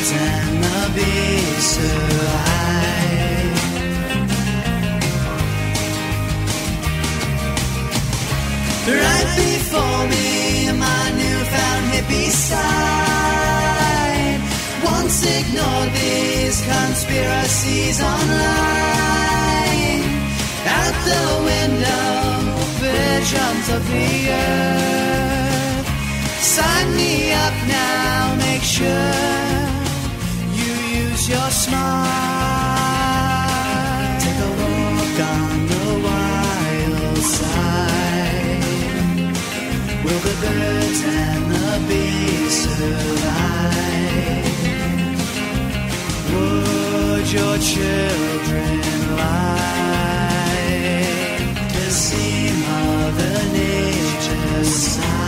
birds and the bees survive. Right before me, my newfound hippie side once ignored these conspiracies online. Out the window, visions of the earth. Sign me up now, make sure you use your smart. Take a walk on the wild side. Will the birds and the bees survive? Would your children lie to see Mother Nature sigh?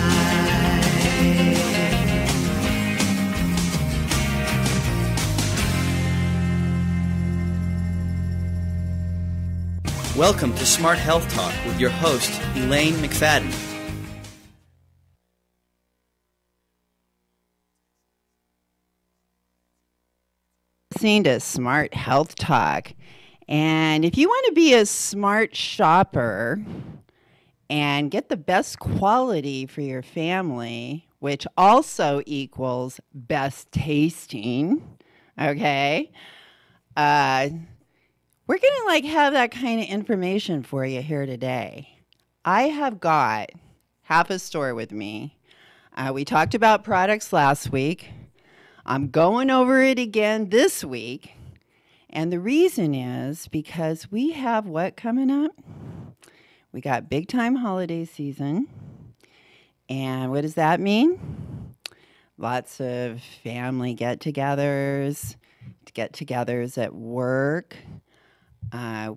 Welcome to Smart Health Talk with your host, Elaine McFadden. Listening to Smart Health Talk. And if you want to be a smart shopper and get the best quality for your family, which also equals best tasting, okay, we're going to have that kind of information for you here today. I have got half a store with me. We talked about products last week. I'm going over it again this week. And the reason is because we have what coming up? We got big time holiday season. And what does that mean? Lots of family get-togethers at work.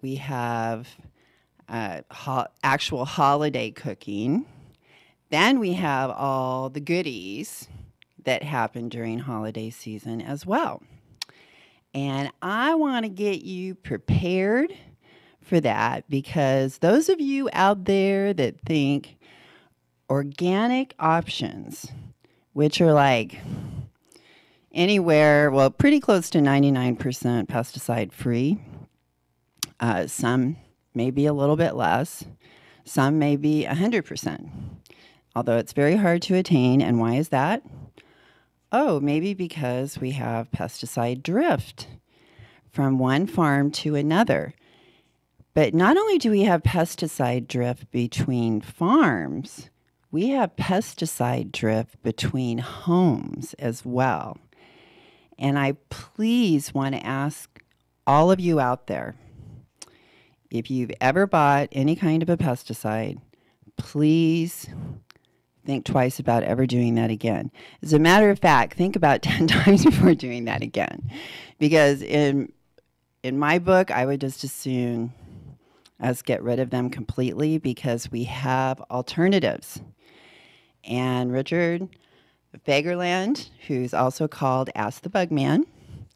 We have actual holiday cooking. Then we have all the goodies that happen during holiday season as well. And I want to get you prepared for that because those of you out there that think organic options, which are like anywhere, well, pretty close to 99% pesticide free, some may be a little bit less, some may be 100%, although it's very hard to attain. And why is that? Oh, maybe because we have pesticide drift from one farm to another. But not only do we have pesticide drift between farms, we have pesticide drift between homes as well. And I please want to ask all of you out there, if you've ever bought any kind of a pesticide, please think twice about ever doing that again. As a matter of fact, think about 10 times before doing that again. Because in my book, I would just as soon as get rid of them completely because we have alternatives. And Richard Fagerland, who's also called Ask the Bugman,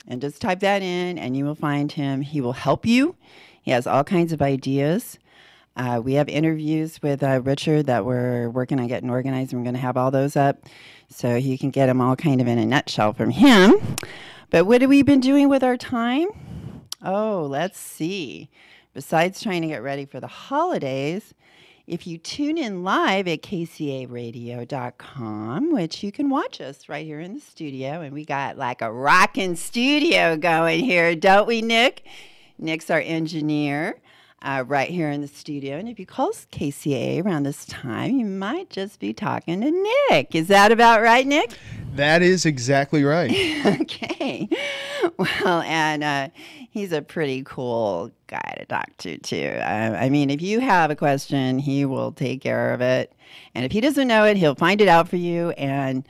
and just type that in and you will find him. He will help you. He has all kinds of ideas. We have interviews with Richard that we're working on getting organized, and we're going to have all those up so you can get them all kind of in a nutshell from him. But what have we been doing with our time? Oh, let's see. Besides trying to get ready for the holidays, if you tune in live at KCAARadio.com, which you can watch us right here in the studio, and we got like a rockin' studio going here, don't we, Nick? Nick's our engineer. Right here in the studio. And if you call KCAA around this time, you might just be talking to Nick. Is that about right, Nick? That is exactly right. Okay. Well, and he's a pretty cool guy to talk to, too. I mean, if you have a question, he will take care of it. And if he doesn't know it, he'll find it out for you. And,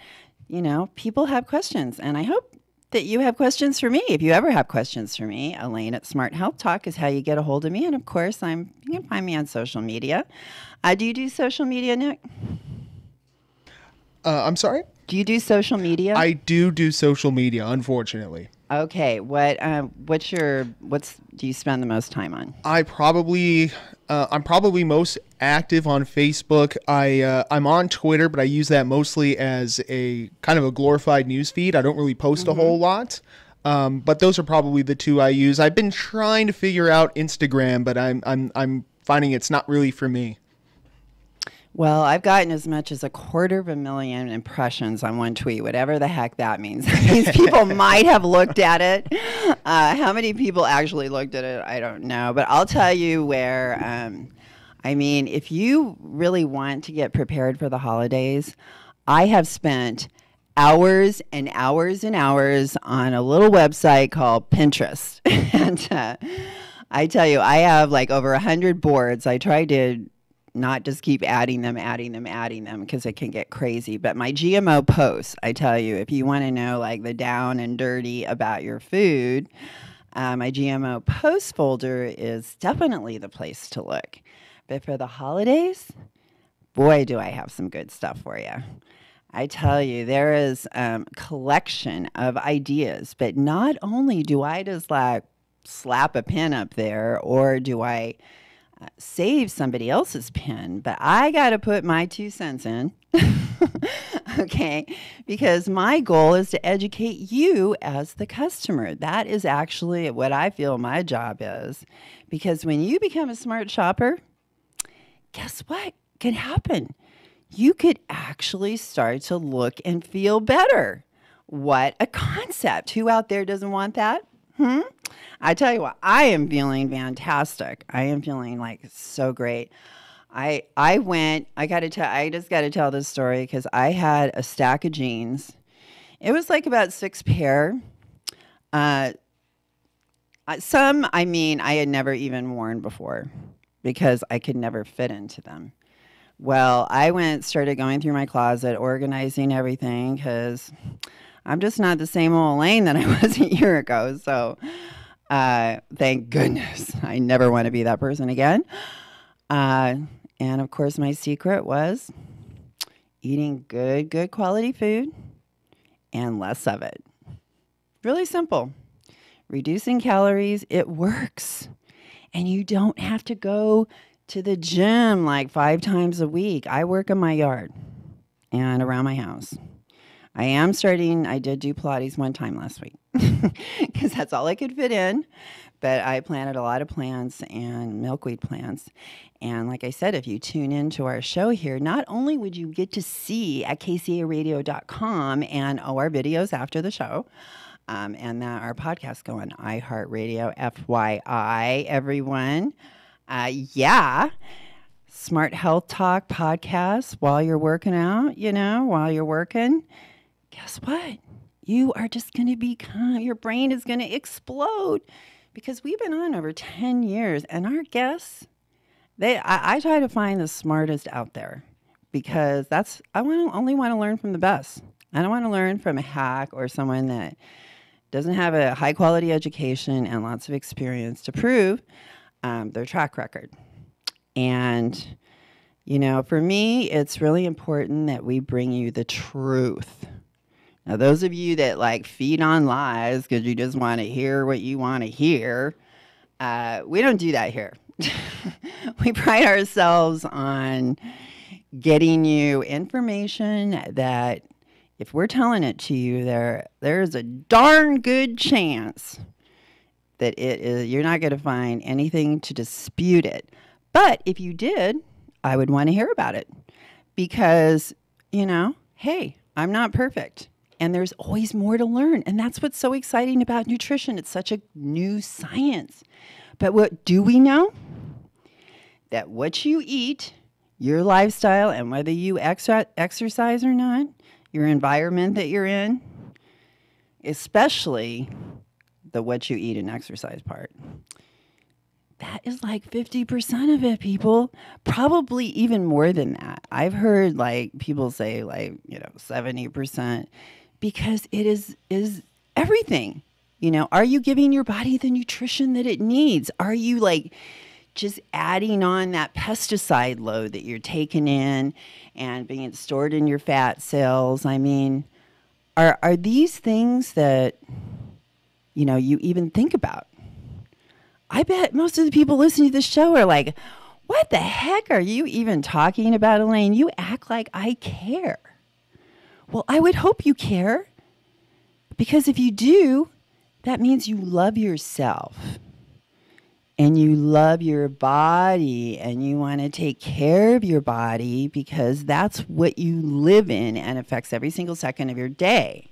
you know, people have questions. And I hope that you have questions for me. If you ever have questions for me, Elaine at Smart Health Talk is how you get a hold of me. And of course, you can find me on social media. Do you do social media, Nick? I'm sorry? Do you do social media? I do social media, unfortunately. Okay. Do you spend the most time on? I probably I'm probably most active on Facebook. I'm on Twitter, but I use that mostly as a kind of a glorified news feed. I don't really post a whole lot. But those are probably the two I use. I've been trying to figure out Instagram, but I'm finding it's not really for me. Well, I've gotten as much as 250,000 impressions on one tweet, whatever the heck that means. These people might have looked at it. How many people actually looked at it, I don't know. But I'll tell you where, if you really want to get prepared for the holidays, I have spent hours and hours and hours on a little website called Pinterest. And I tell you, I have like over 100 boards. I try to not just keep adding them because it can get crazy. But my GMO posts, I tell you, if you want to know like the down and dirty about your food, my GMO post folder is definitely the place to look. But for the holidays, boy, do I have some good stuff for you. I tell you, there is a collection of ideas, but not only do I just like slap a pin up there or do I save somebody else's pen, but I got to put my 2 cents in, okay, because my goal is to educate you as the customer. That is actually what I feel my job is, because when you become a smart shopper, guess what can happen? You could actually start to look and feel better. What a concept. Who out there doesn't want that? I tell you what, I am feeling fantastic. I am feeling like so great. I just got to tell this story because I had a stack of jeans. It was like about 6 pair. Some, I had never even worn before because I could never fit into them. Well, I started going through my closet, organizing everything because I'm just not the same old Elaine that I was a year ago. So thank goodness I never want to be that person again. And of course, my secret was eating good quality food and less of it. Really simple. Reducing calories, it works. And you don't have to go to the gym like 5 times a week. I work in my yard and around my house. I did do Pilates 1 time last week because that's all I could fit in. But I planted a lot of plants and milkweed plants. And like I said, if you tune into our show here, not only would you get to see at KCAARadio.com and our videos after the show, and that our podcasts go on iHeartRadio, FYI, everyone. Smart Health Talk podcast while you're working out, while you're working. Guess what? You are just going to your brain is going to explode because we've been on over 10 years and our guests, I try to find the smartest out there because I only want to learn from the best. I don't want to learn from a hack or someone that doesn't have a high quality education and lots of experience to prove their track record. And, for me, it's really important that we bring you the truth. Now, those of you that feed on lies because you just want to hear what you want to hear, we don't do that here. We pride ourselves on getting you information that if we're telling it to you, there's a darn good chance that you're not going to find anything to dispute it. But if you did, I would want to hear about it because, hey, I'm not perfect. And there's always more to learn. And that's what's so exciting about nutrition. It's such a new science. But what do we know? That what you eat, your lifestyle, and whether you exercise or not, your environment that you're in, especially the what you eat and exercise part, that is like 50% of it, people. Probably even more than that. I've heard people say 70%. Because it is everything. Are you giving your body the nutrition that it needs? Are you just adding on that pesticide load that you're taking in and being stored in your fat cells? Are these things that, you even think about? I bet most of the people listening to this show are like, What the heck are you even talking about, Elaine? You act like I care. Well, I would hope you care, because if you do, that means you love yourself and you love your body and you want to take care of your body, because that's what you live in and affects every single second of your day.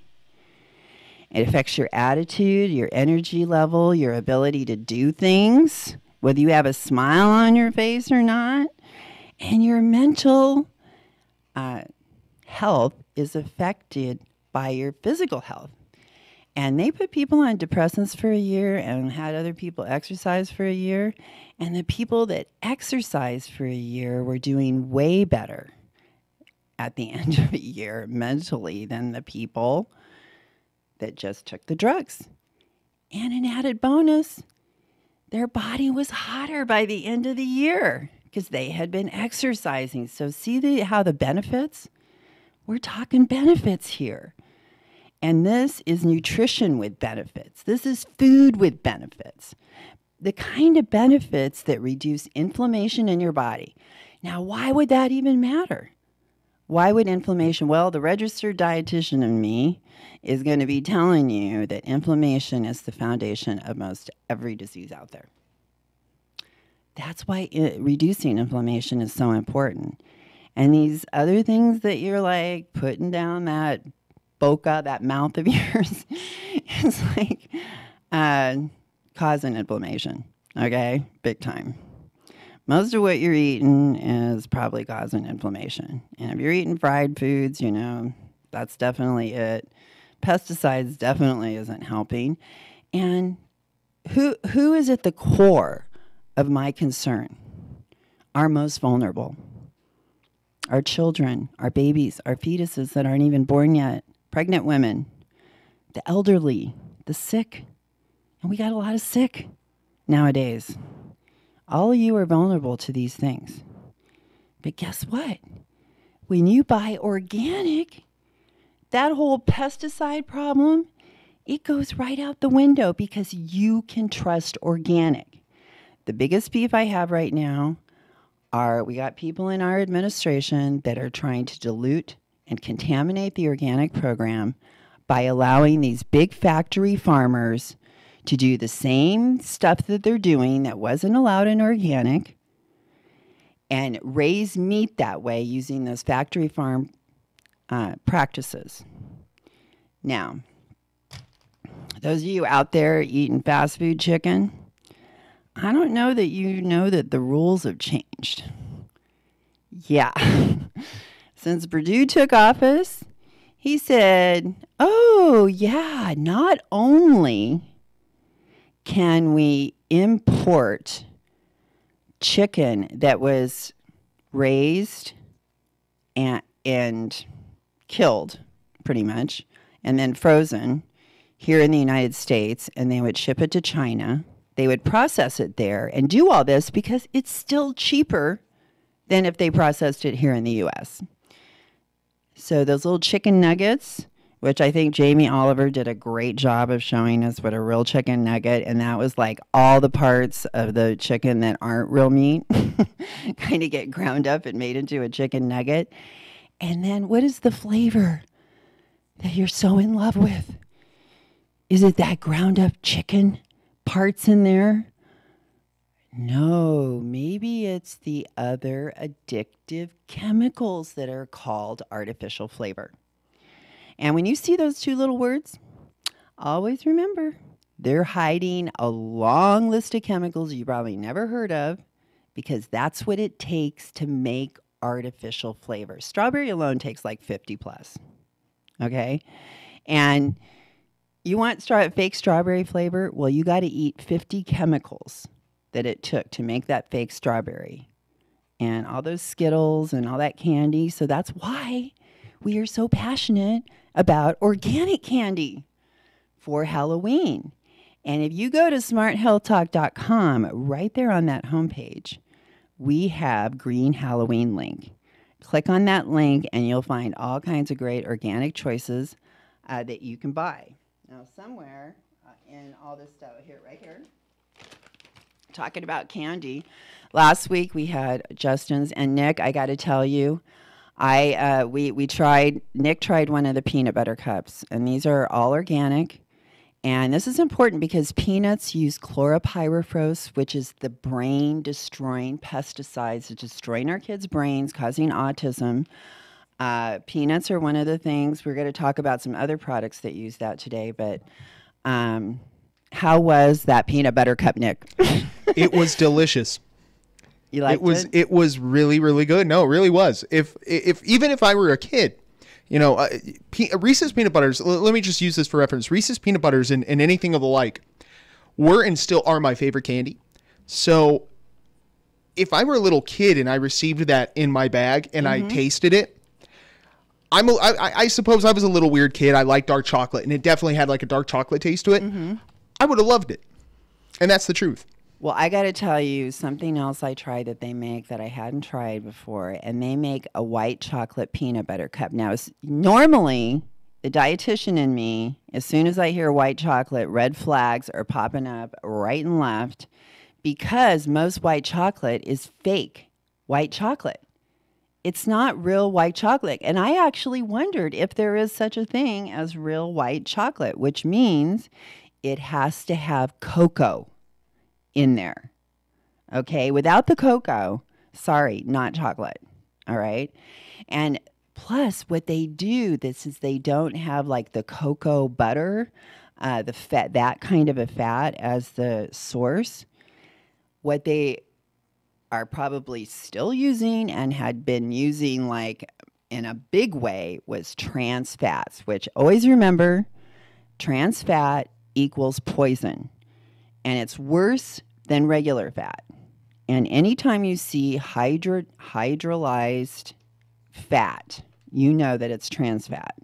It affects your attitude, your energy level, your ability to do things, whether you have a smile on your face or not. And your mental health is affected by your physical health. And they put people on depressants for a year and had other people exercise for a year. And the people that exercised for a year were doing way better at the end of a year mentally than the people that just took the drugs. And an added bonus, their body was hotter by the end of the year because they had been exercising. So see how the benefits? We're talking benefits here. And this is nutrition with benefits. This is food with benefits. The kind of benefits that reduce inflammation in your body. Now, why would that even matter? Why would inflammation? Well, the registered dietitian in me is going to be telling you that inflammation is the foundation of most every disease out there. That's why reducing inflammation is so important. And these other things that you're like putting down that boca, that mouth of yours, is like causing inflammation, okay? Big time. Most of what you're eating is probably causing inflammation. And if you're eating fried foods, you know, that's definitely it. Pesticides definitely isn't helping. And who is at the core of my concern? Our most vulnerable. Our children, our babies, our fetuses that aren't even born yet, pregnant women, the elderly, the sick. And we got a lot of sick nowadays. All of you are vulnerable to these things. But guess what? When you buy organic, that whole pesticide problem, it goes right out the window because you can trust organic. The biggest beef I have right now are we got people in our administration that are trying to dilute and contaminate the organic program by allowing these big factory farmers to do the same stuff that they're doing that wasn't allowed in organic and raise meat that way using those factory farm practices. Now, those of you out there eating fast food chicken, I don't know that you know that the rules have changed. Yeah. Since Perdue took office, he said, oh, yeah, not only can we import chicken that was raised and killed, pretty much, and then frozen here in the United States, and they would ship it to China. They would process it there and do all this because it's still cheaper than if they processed it here in the U.S. So those little chicken nuggets, which I think Jamie Oliver did a great job of showing us what a real chicken nugget, and that was like all the parts of the chicken that aren't real meat kind of get ground up and made into a chicken nugget. And then what is the flavor that you're so in love with? Is it that ground up chicken parts in there? No, maybe it's the other addictive chemicals that are called artificial flavor. And when you see those two little words, always remember they're hiding a long list of chemicals you probably never heard of, because that's what it takes to make artificial flavor. Strawberry alone takes like 50 plus. Okay? And you want fake strawberry flavor? Well, you got to eat 50 chemicals that it took to make that fake strawberry. And all those Skittles and all that candy. So that's why we are so passionate about organic candy for Halloween. And if you go to smarthealthtalk.com, right there on that homepage, we have Green Halloween link. Click on that link and you'll find all kinds of great organic choices that you can buy. Now, somewhere in all this stuff, right here, talking about candy. Last week we had Justin's, and Nick, I got to tell you, Nick tried one of the peanut butter cups, and these are all organic. And this is important because peanuts use chlorpyrifos, which is the brain-destroying pesticides that destroying our kids' brains, causing autism. Peanuts are one of the things. We're going to talk about some other products that use that today. But how was that peanut butter cup, Nick? It was delicious. You liked it? It was really, really good. No, it really was. Even if I were a kid, you know, Reese's peanut butters, let me just use this for reference. Reese's peanut butters and anything of the like were and still are my favorite candy. So if I were a little kid and I received that in my bag and I tasted it, I suppose I was a little weird kid. I liked dark chocolate, and it definitely had like a dark chocolate taste to it. I would have loved it. And that's the truth. Well, I got to tell you something else I tried that they make that I hadn't tried before, and they make a white chocolate peanut butter cup. Now, normally, the dietitian in me, as soon as I hear white chocolate, red flags are popping up right and left because most white chocolate is fake white chocolate. It's not real white chocolate. And I actually wondered if there is such a thing as real white chocolate, which means it has to have cocoa in there. Okay, without the cocoa, sorry, not chocolate. All right. And plus what they do, this is they don't have like the cocoa butter, the fat, that kind of a fat as the source. What they are probably still using and had been using like in a big way was trans fats, which always remember trans fat equals poison. And it's worse than regular fat. And anytime you see hydrolyzed fat, you know that it's trans fat.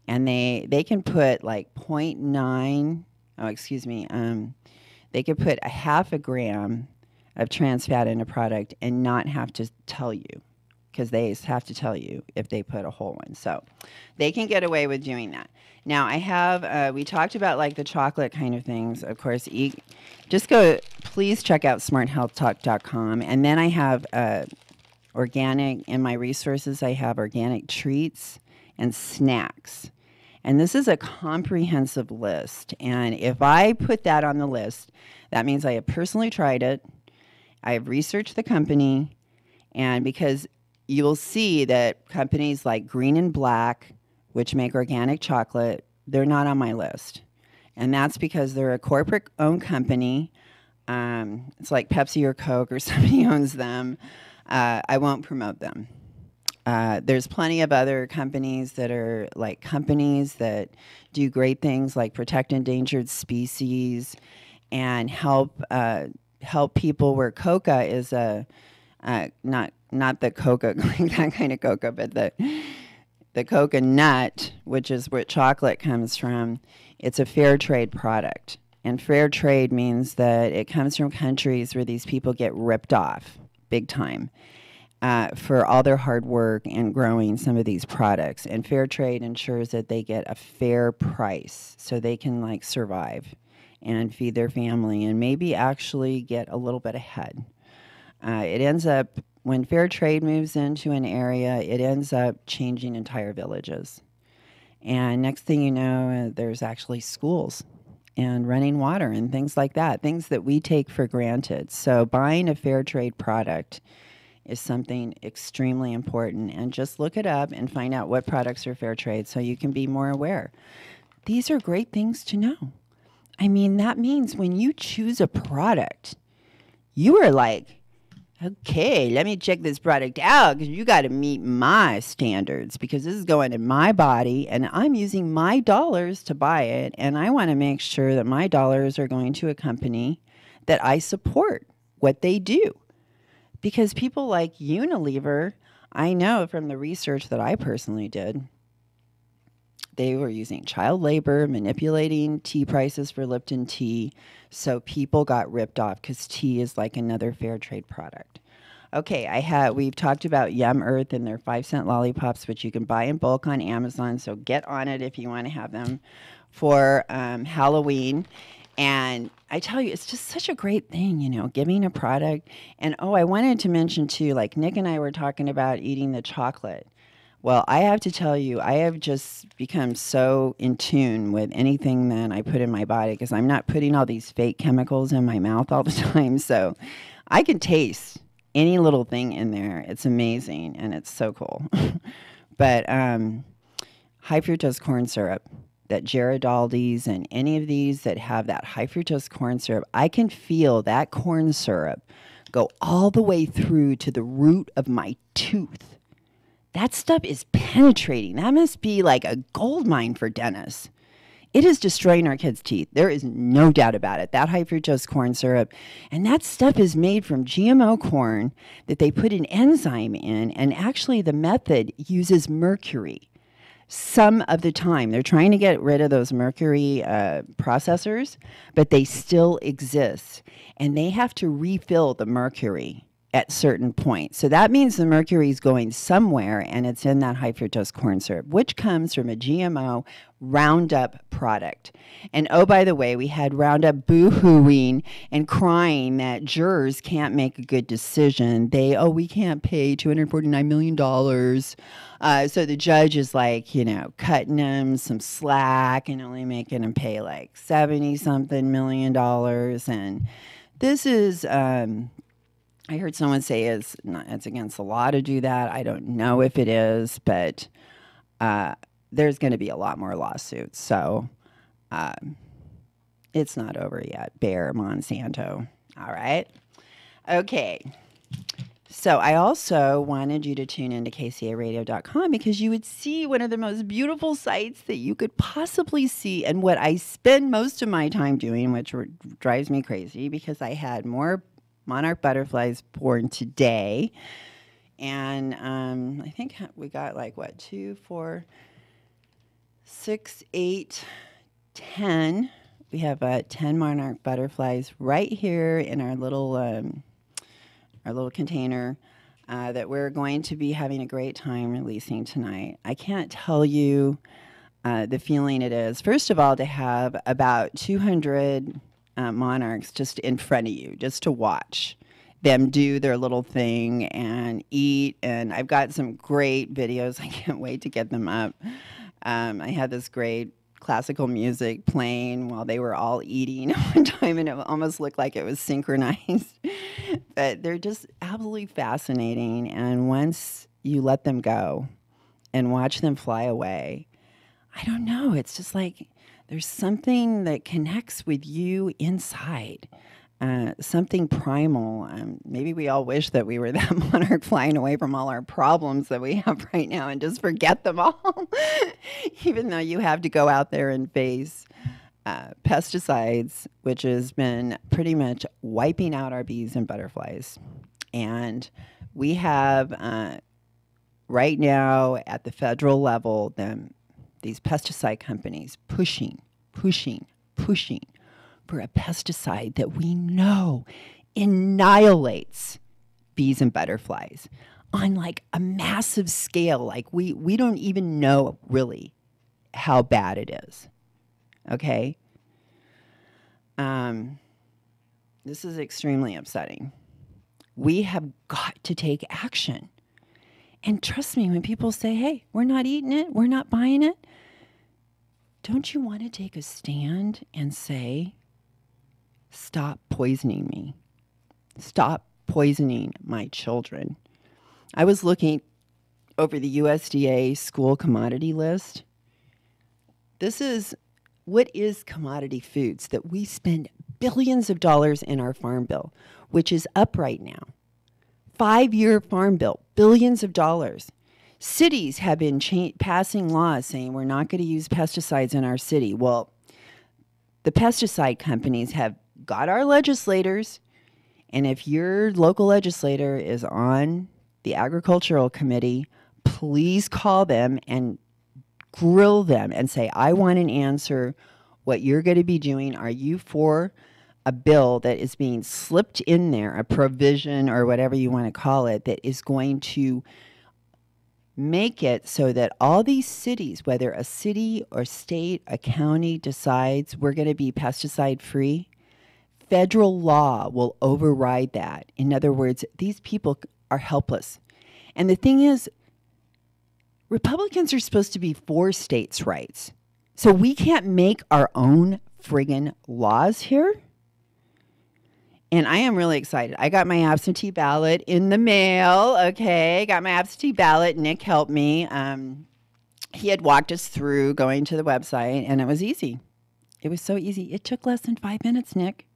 And they can put like 0.9, they could put a half a gram of trans fat in a product and not have to tell you, because they have to tell you if they put a whole one. So they can get away with doing that. Now, I have, we talked about like the chocolate kind of things. Of course, please check out smarthealthtalk.com. And then I have organic, in my resources, I have organic treats and snacks. And this is a comprehensive list. And if I put that on the list, that means I have personally tried it. I have researched the company. And because you will see that companies like Green and Black, which make organic chocolate, they're not on my list. And that's because they're a corporate-owned company. It's like Pepsi or Coke or somebody owns them. I won't promote them. There's plenty of other companies that are like companies that do great things like protect endangered species and help people where coca is not the coca, that kind of coca, but the coconut, which is where chocolate comes from. It's a fair trade product. And fair trade means that it comes from countries where these people get ripped off big time for all their hard work in growing some of these products. And fair trade ensures that they get a fair price so they can like survive and feed their family and maybe actually get a little bit ahead. It ends up, when fair trade moves into an area, it ends up changing entire villages. And next thing you know, there's actually schools and running water and things like that, things that we take for granted. So buying a fair trade product is something extremely important. And just look it up and find out what products are fair trade so you can be more aware. These are great things to know. I mean, that means when you choose a product, you are like, okay, let me check this product out because you got to meet my standards because this is going in my body and I'm using my dollars to buy it. And I want to make sure that my dollars are going to a company that I support what they do. Because people like Unilever, I know from the research that I personally did, they were using child labor, manipulating tea prices for Lipton tea. So people got ripped off because tea is like another fair trade product. Okay, we've talked about Yum Earth and their 5-cent lollipops, which you can buy in bulk on Amazon. So get on it if you want to have them for Halloween. And I tell you, it's just such a great thing, giving a product. And I wanted to mention too, like Nick and I were talking about eating the chocolate. Well, I have to tell you, I have just become so in tune with anything that I put in my body because I'm not putting all these fake chemicals in my mouth all the time. So I can taste any little thing in there. It's amazing, and it's so cool. But high fructose corn syrup, that Geraldaldi's and any of these that have that high fructose corn syrup, I can feel that corn syrup go all the way through to the root of my tooth. That stuff is penetrating. That must be like a gold mine for dentists. It is destroying our kids' teeth. There is no doubt about it. That high fructose corn syrup. And that stuff is made from GMO corn that they put an enzyme in. And actually the method uses mercury. Some of the time. They're trying to get rid of those mercury processors, but they still exist. And they have to refill the mercury at certain points. So that means the mercury is going somewhere, and it's in that high fructose corn syrup, which comes from a GMO Roundup product. And by the way, we had Roundup boo-hooing and crying that jurors can't make a good decision. We can't pay $249 million. So the judge is like, cutting them some slack and only making them pay like $70-something million. And this is... I heard someone say it's against the law to do that. I don't know if it is, but there's going to be a lot more lawsuits. So it's not over yet. Bayer, Monsanto. All right. Okay. So I also wanted you to tune into KCAARadio.com because you would see one of the most beautiful sights that you could possibly see, and what I spend most of my time doing, which drives me crazy because I had more monarch butterflies born today, and I think we got 2, 4, 6, 8, 10. We have 10 monarch butterflies right here in our little container that we're going to be having a great time releasing tonight. I can't tell you the feeling it is. First of all, to have about 200 monarchs just in front of you, just to watch them do their little thing and eat. And I've got some great videos. I can't wait to get them up. I had this great classical music playing while they were all eating at one time, and it almost looked like it was synchronized. But they're just absolutely fascinating. And once you let them go and watch them fly away, I don't know, it's just like there's something that connects with you inside, something primal. Maybe we all wish that we were that monarch flying away from all our problems that we have right now and just forget them all, even though you have to go out there and face pesticides, which has been pretty much wiping out our bees and butterflies. And we have right now at the federal level these pesticide companies pushing for a pesticide that we know annihilates bees and butterflies on a massive scale. We don't even know really how bad it is. Okay? This is extremely upsetting. We have got to take action. And trust me, when people say, hey, we're not eating it, we're not buying it, don't you want to take a stand and say, stop poisoning me? Stop poisoning my children. I was looking over the USDA school commodity list. What is commodity foods that we spend billions of dollars in our farm bill, which is up right now. 5-year farm bill, billions of dollars. Cities have been passing laws saying we're not going to use pesticides in our city. Well, the pesticide companies have got our legislators, and if your local legislator is on the agricultural committee, please call them and grill them and say, I want an answer what you're going to be doing. Are you for a bill that is being slipped in there, a provision or whatever you want to call it, that is going to make it so that all these cities, whether a city or state, a county decides we're going to be pesticide free, federal law will override that. In other words, these people are helpless. And the thing is, Republicans are supposed to be for states' rights. So we can't make our own friggin' laws here. And I am really excited. I got my absentee ballot in the mail. Okay, got my absentee ballot. Nick helped me. He had walked us through going to the website, and it was easy. It was so easy. It took less than 5 minutes, Nick,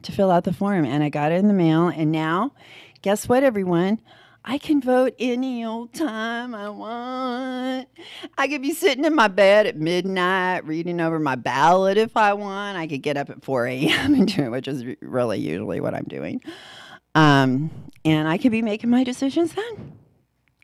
to fill out the form. And I got it in the mail. And now, guess what, everyone? I can vote any old time I want. I could be sitting in my bed at midnight reading over my ballot if I want. I could get up at 4 a.m. and do it, which is really usually what I'm doing. And I could be making my decisions then.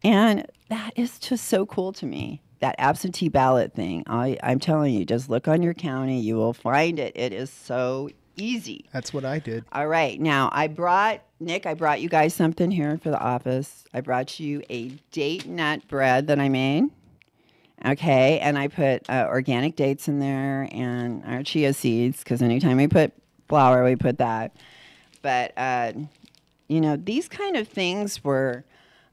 And that is just so cool to me, that absentee ballot thing. I'm telling you, just look on your county. You will find it. It is so easy. That's what I did. All right. Now, I brought you guys something here for the office. I brought you a date nut bread that I made. Okay. And I put organic dates in there and our chia seeds, because anytime we put flour, we put that. But, these kind of things were,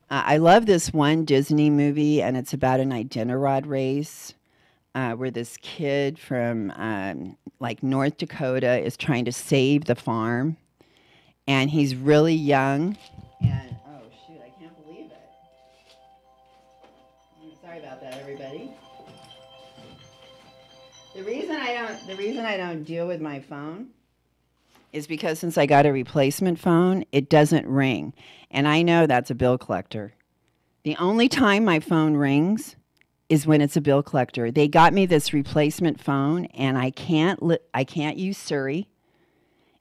I love this one Disney movie, and it's about an Iditarod race. Where this kid from North Dakota is trying to save the farm, and he's really young. And oh shoot, I can't believe it. I'm sorry about that, everybody. The reason I don't deal with my phone is because since I got a replacement phone, it doesn't ring, and I know that's a bill collector. The only time my phone rings is when it's a bill collector. They got me this replacement phone, and I can't use Siri.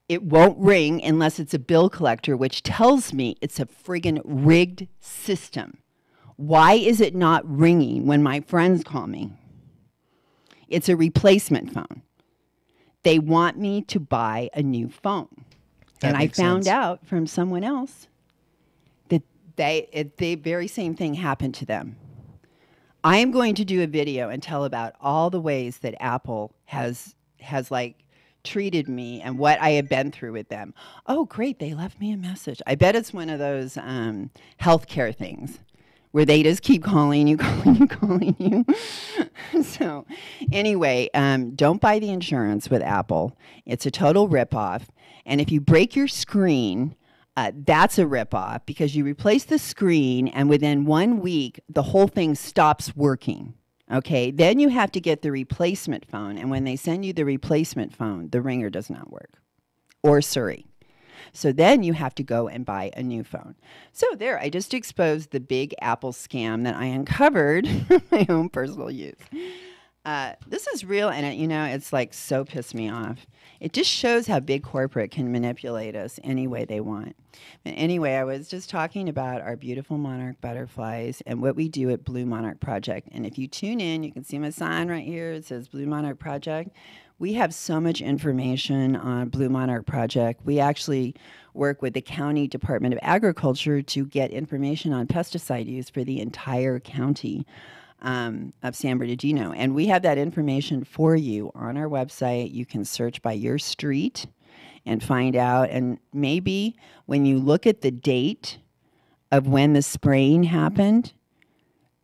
It won't ring unless it's a bill collector, which tells me it's a friggin' rigged system. Why is it not ringing when my friends call me? It's a replacement phone. They want me to buy a new phone. And I found out from someone else that the very same thing happened to them. I am going to do a video and tell about all the ways that Apple has treated me and what I have been through with them. Oh, great, they left me a message. I bet it's one of those healthcare things where they just keep calling you. So anyway, don't buy the insurance with Apple. It's a total ripoff. And if you break your screen, that's a ripoff, because you replace the screen and within 1 week, the whole thing stops working. Okay, then you have to get the replacement phone. And when they send you the replacement phone, the ringer does not work, or Siri. So then you have to go and buy a new phone. So there, I just exposed the big Apple scam that I uncovered for my own personal use. This is real, and it's so pissed me off. It just shows how big corporate can manipulate us any way they want. But anyway, I was just talking about our beautiful monarch butterflies and what we do at Blue Monarch Project. And if you tune in, you can see my sign right here. It says Blue Monarch Project. We have so much information on Blue Monarch Project. We actually work with the County Department of Agriculture to get information on pesticide use for the entire county of San Bernardino. And we have that information for you on our website. You can search by your street and find out. And maybe when you look at the date of when the spraying happened,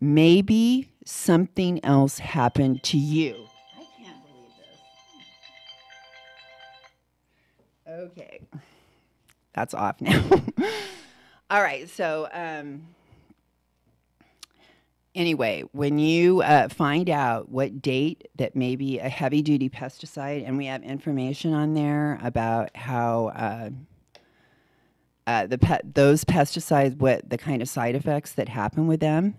maybe something else happened to you. I can't believe this. Okay. That's off now. All right. So, anyway, when you find out what date that may be a heavy-duty pesticide, and we have information on there about how those pesticides, what the kind of side effects that happen with them,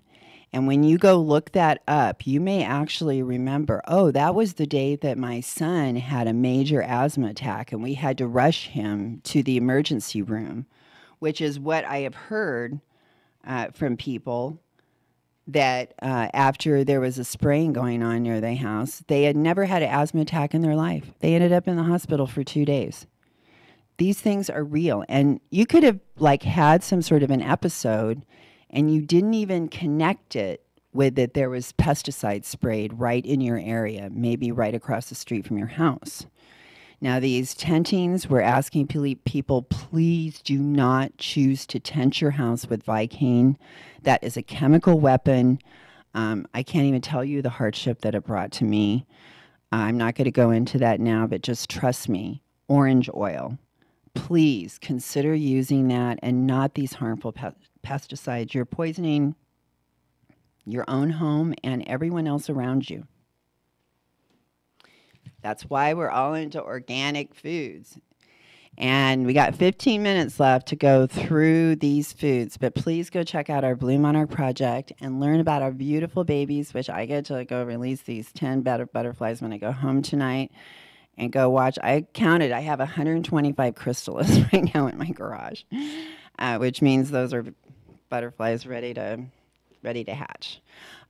and when you go look that up, you may actually remember, oh, that was the day that my son had a major asthma attack, and we had to rush him to the emergency room, which is what I have heard from people. That after there was a spraying going on near their house, they had never had an asthma attack in their life. They ended up in the hospital for 2 days. These things are real. And you could have had some sort of an episode and you didn't even connect it with that there was pesticide sprayed right in your area, maybe right across the street from your house. Now, these tentings, we're asking people, please do not choose to tent your house with Vicane. That is a chemical weapon. I can't even tell you the hardship that it brought to me. I'm not going to go into that now, but just trust me. Orange oil. Please consider using that and not these harmful pesticides. You're poisoning your own home and everyone else around you. That's why we're all into organic foods. And we got 15 minutes left to go through these foods, but please go check out our Blue Monarch project and learn about our beautiful babies, which I get to go release these 10 butterflies when I go home tonight and go watch. I counted, I have 125 chrysalis right now in my garage, which means those are butterflies ready to hatch.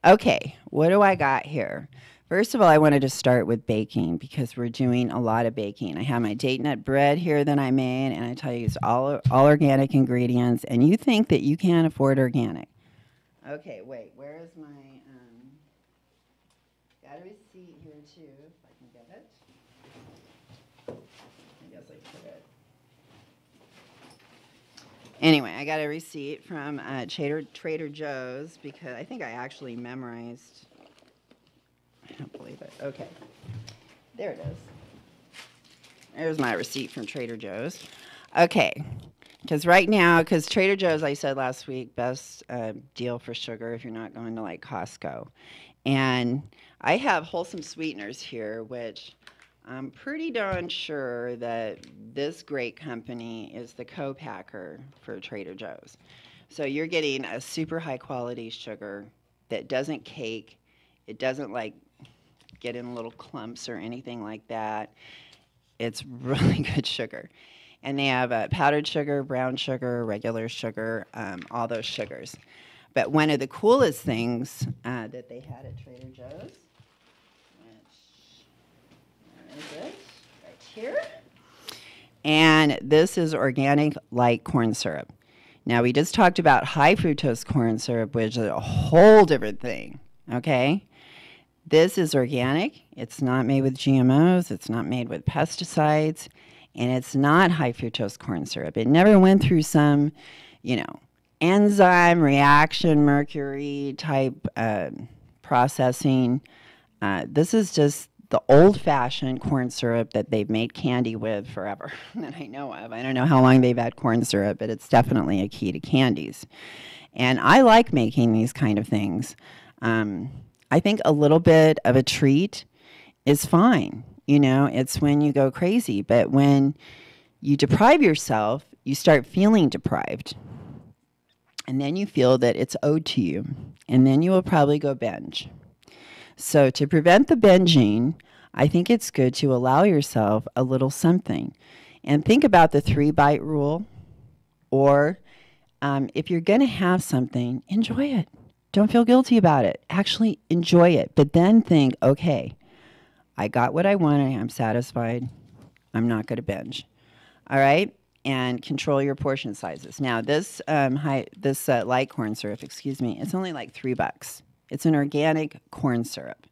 Okay, what do I got here? First of all, I wanted to start with baking because we're doing a lot of baking. I have my date nut bread here that I made, and I tell you it's all organic ingredients, and you think that you can't afford organic. Okay, wait, where is my, got a receipt here too, if I can get it. I guess I put it. Anyway, I got a receipt from Trader Joe's because I think I actually memorized. I don't believe it. Okay. There it is. There's my receipt from Trader Joe's. Okay. Because Trader Joe's, I said last week, best deal for sugar if you're not going to like Costco. And I have wholesome sweeteners here, which I'm pretty darn sure that this great company is the co-packer for Trader Joe's. So you're getting a super high quality sugar that doesn't cake. It doesn't like get in little clumps or anything like that. It's really good sugar. And they have powdered sugar, brown sugar, regular sugar, all those sugars. But one of the coolest things that they had at Trader Joe's, where is it? Right here. And this is organic light corn syrup. Now, we just talked about high fructose corn syrup, which is a whole different thing, okay? This is organic. It's not made with GMOs. It's not made with pesticides. And it's not high fructose corn syrup. It never went through some, enzyme reaction, mercury type processing. This is just the old-fashioned corn syrup that they've made candy with forever that I know of. I don't know how long they've had corn syrup, but it's definitely a key to candies. And I like making these kind of things. I think a little bit of a treat is fine. It's when you go crazy. But when you deprive yourself, you start feeling deprived. And then you feel that it's owed to you. And then you will probably go binge. So to prevent the binging, I think it's good to allow yourself a little something. And think about the 3-bite rule. Or if you're going to have something, enjoy it. Don't feel guilty about it. Actually enjoy it. But then think, okay, I got what I wanted. I'm satisfied. I'm not going to binge. All right? And control your portion sizes. Now, this light corn syrup, it's only like $3. It's an organic corn syrup.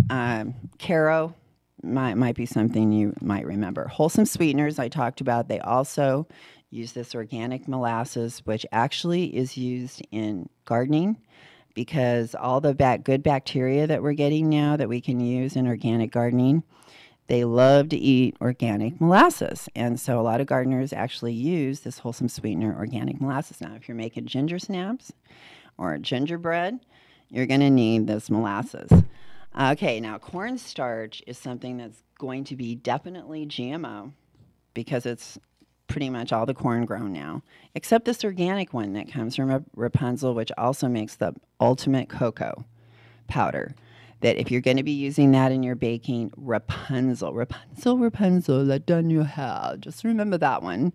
Caro might be something you might remember. Wholesome sweeteners I talked about. They also use this organic molasses, which actually is used in gardening because all the good bacteria that we're getting now that we can use in organic gardening, they love to eat organic molasses. And so a lot of gardeners actually use this wholesome sweetener organic molasses. Now, if you're making ginger snaps or gingerbread, you're going to need this molasses. Okay, now cornstarch is something that's going to be definitely GMO because it's pretty much all the corn grown now, except this organic one that comes from Rapunzel, which also makes the ultimate cocoa powder. That if you're going to be using that in your baking, Rapunzel, let down your hair. Just remember that one.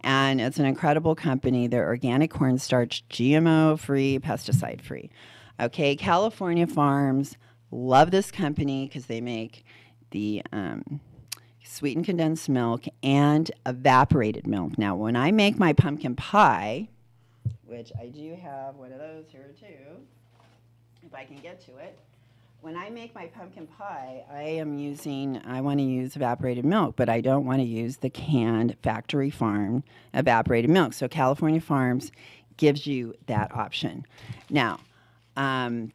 And it's an incredible company. They're organic cornstarch, GMO-free, pesticide-free. Okay, California farms love this company because they make the sweetened condensed milk and evaporated milk. Now, when I make my pumpkin pie, which I do have one of those here too, if I can get to it. When I make my pumpkin pie, I want to use evaporated milk, but I don't want to use the canned factory farm evaporated milk. So California Farms gives you that option. Now,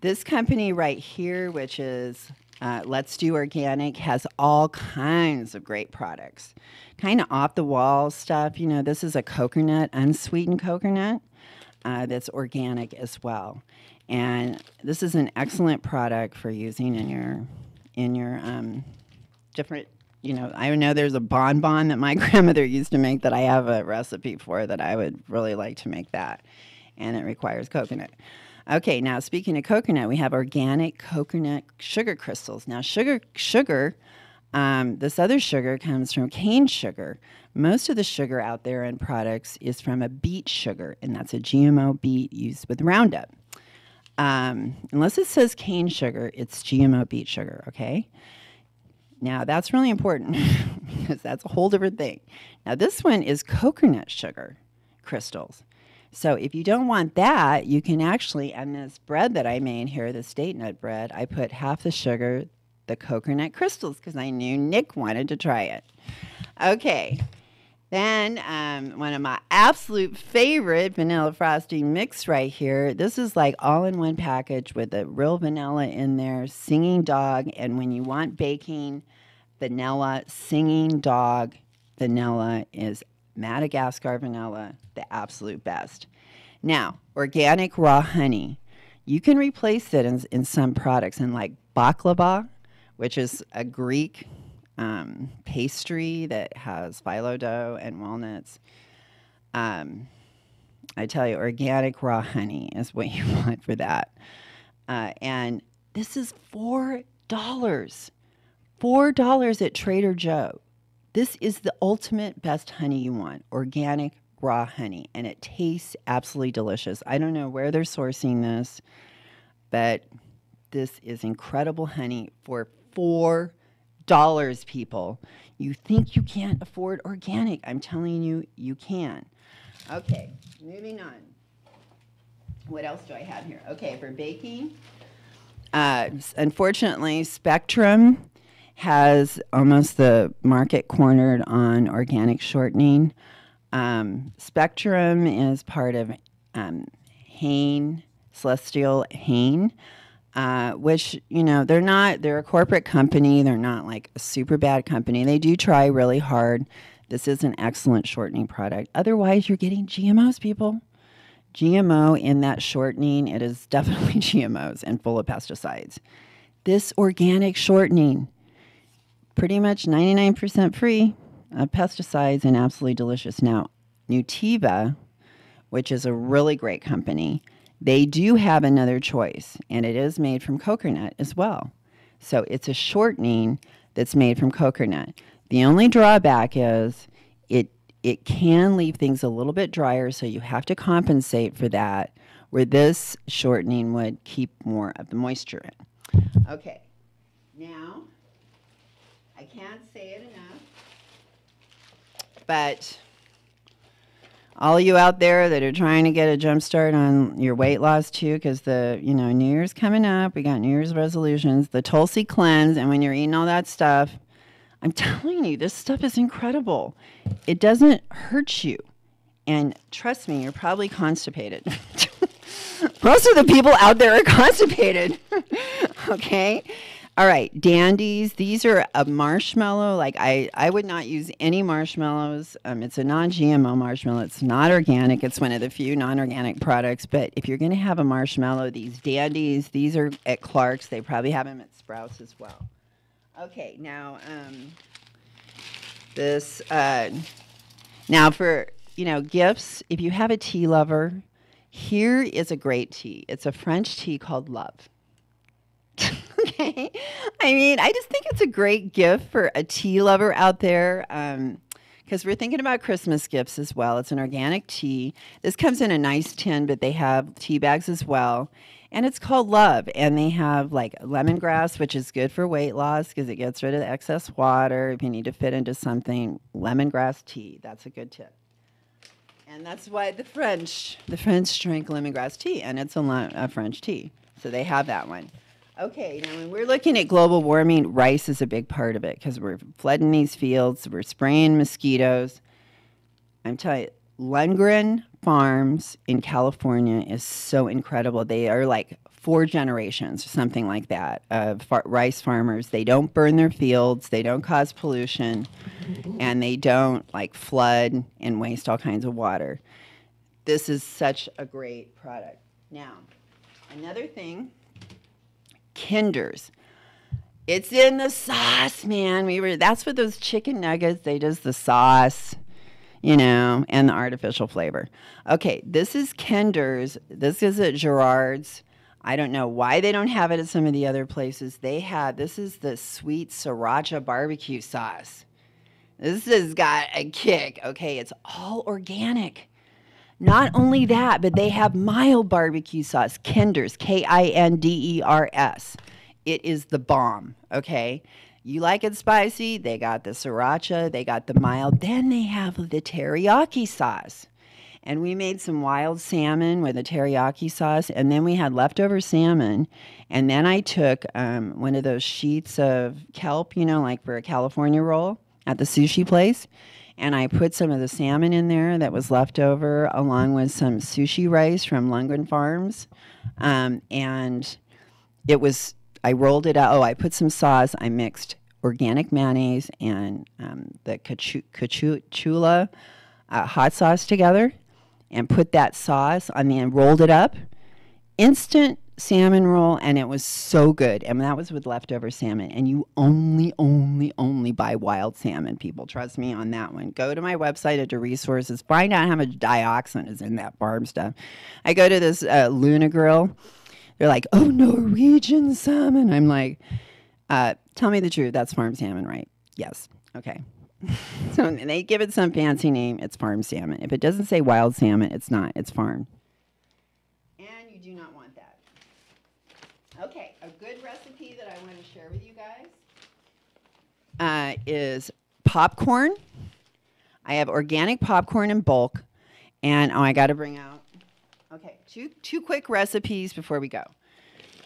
this company right here, which is Let's Do Organic, has all kinds of great products. Kind of off-the-wall stuff. You know, this is a coconut, unsweetened coconut that's organic as well. And this is an excellent product for using in your different, you know, I know there's a bonbon that my grandmother used to make that I have a recipe for that I would really like to make that. And it requires coconut. Okay, now speaking of coconut, we have organic coconut sugar crystals. Now sugar, this other sugar comes from cane sugar. Most of the sugar out there in products is from a beet sugar, and that's a GMO beet used with Roundup. Unless it says cane sugar, it's GMO beet sugar, okay? Now, that's really important because that's a whole different thing. Now, this one is coconut sugar crystals. So if you don't want that, you can actually, on this bread that I made here, the state nut bread, I put half the sugar, the coconut crystals, because I knew Nick wanted to try it. Okay. Then one of my absolute favorite vanilla frosting mix right here. This is like all in one package with a real vanilla in there, singing dog. And when you want baking vanilla, singing dog vanilla is Madagascar vanilla, the absolute best. Now, organic raw honey. You can replace it in some products, in like baklava, which is a Greek pastry that has phyllo dough and walnuts. I tell you, organic raw honey is what you want for that. And this is $4. $4 at Trader Joe. This is the ultimate best honey you want, organic raw honey, and it tastes absolutely delicious. I don't know where they're sourcing this, but this is incredible honey for $4, people. You think you can't afford organic. I'm telling you, you can. Okay, moving on. What else do I have here? Okay, for baking, unfortunately, Spectrum has almost the market cornered on organic shortening. Spectrum is part of Hain, Celestial Hain, which, you know, they're a corporate company. They're not like a super bad company. They do try really hard. This is an excellent shortening product. Otherwise, you're getting GMOs, people. GMO in that shortening, it is definitely GMOs and full of pesticides. This organic shortening, pretty much 99% free of pesticides and absolutely delicious. Now, Nutiva, which is a really great company, they do have another choice, and it is made from coconut as well. So it's a shortening that's made from coconut. The only drawback is it can leave things a little bit drier, so you have to compensate for that, where this shortening would keep more of the moisture in. Okay, now, I can't say it enough, but all you out there that are trying to get a jump start on your weight loss too, because New Year's coming up, we got New Year's resolutions, the Tulsi cleanse, and when you're eating all that stuff, I'm telling you, this stuff is incredible. It doesn't hurt you. And trust me, you're probably constipated. Most of the people out there are constipated. Okay? All right, Dandies. These are a marshmallow. Like, I would not use any marshmallows. It's a non-GMO marshmallow. It's not organic. It's one of the few non-organic products. But if you're going to have a marshmallow, these Dandies, these are at Clark's. They probably have them at Sprouts as well. Okay, now now for gifts. If you have a tea lover, here is a great tea. It's a French tea called Love. Okay, I mean, I just think it's a great gift for a tea lover out there. Because we're thinking about Christmas gifts as well. It's an organic tea. This comes in a nice tin, but they have tea bags as well. And it's called Love. And they have like lemongrass, which is good for weight loss because it gets rid of the excess water. If you need to fit into something, lemongrass tea. That's a good tip. And that's why the French drink lemongrass tea, and it's a French tea. So they have that one. Okay, now when we're looking at global warming, rice is a big part of it because we're flooding these fields, we're spraying mosquitoes. I'm telling you, Lundgren Farms in California is so incredible. They are like 4 generations or something like that of rice farmers. They don't burn their fields, they don't cause pollution, and they don't like flood and waste all kinds of water. This is such a great product. Now, another thing, Kinder's. It's in the sauce, man. That's what those chicken nuggets, they just the sauce, you know, and the artificial flavor. Okay, this is Kinder's. This is at Gerard's. I don't know why they don't have it at some of the other places. This is the sweet sriracha barbecue sauce. This has got a kick. Okay, it's all organic. Not only that, but they have mild barbecue sauce, Kinder's, Kinders. It is the bomb, okay? You like it spicy, they got the sriracha, they got the mild. Then they have the teriyaki sauce. And we made some wild salmon with a teriyaki sauce, and then we had leftover salmon. And then I took one of those sheets of kelp, you know, like for a California roll at the sushi place, and I put some of the salmon in there that was left over, along with some sushi rice from Lundgren Farms. And I rolled it out. Oh, I put some sauce. I mixed organic mayonnaise and the Chula hot sauce together and put that sauce on the end, rolled it up. Instant salmon roll, and it was so good. And that was with leftover salmon. And you only buy wild salmon, people. Trust me on that one. Go to my website at the resources. Find out how much dioxin is in that farm stuff. I go to this Luna Grill. They're like, oh, Norwegian salmon. I'm like, tell me the truth. That's farm salmon, right? Yes. Okay. So they give it some fancy name. It's farm salmon. If it doesn't say wild salmon, it's not. It's farm. And you do not want that. Okay, a good recipe that I want to share with you guys is popcorn. I have organic popcorn in bulk. And I got to bring out, okay, two quick recipes before we go.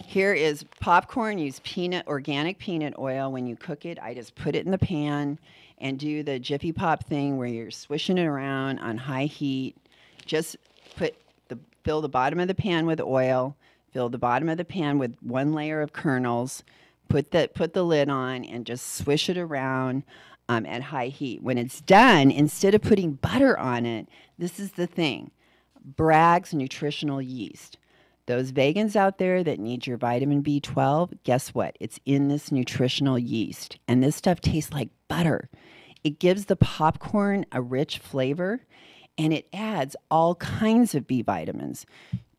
Here is popcorn. Use organic peanut oil. When you cook it, I just put it in the pan and do the Jiffy Pop thing where you're swishing it around on high heat. Just fill the bottom of the pan with oil. Fill the bottom of the pan with 1 layer of kernels. Put the lid on and just swish it around at high heat. When it's done, instead of putting butter on it, this is the thing: Bragg's nutritional yeast. Those vegans out there that need your vitamin B12, guess what? It's in this nutritional yeast. And this stuff tastes like butter. It gives the popcorn a rich flavor, and it adds all kinds of B vitamins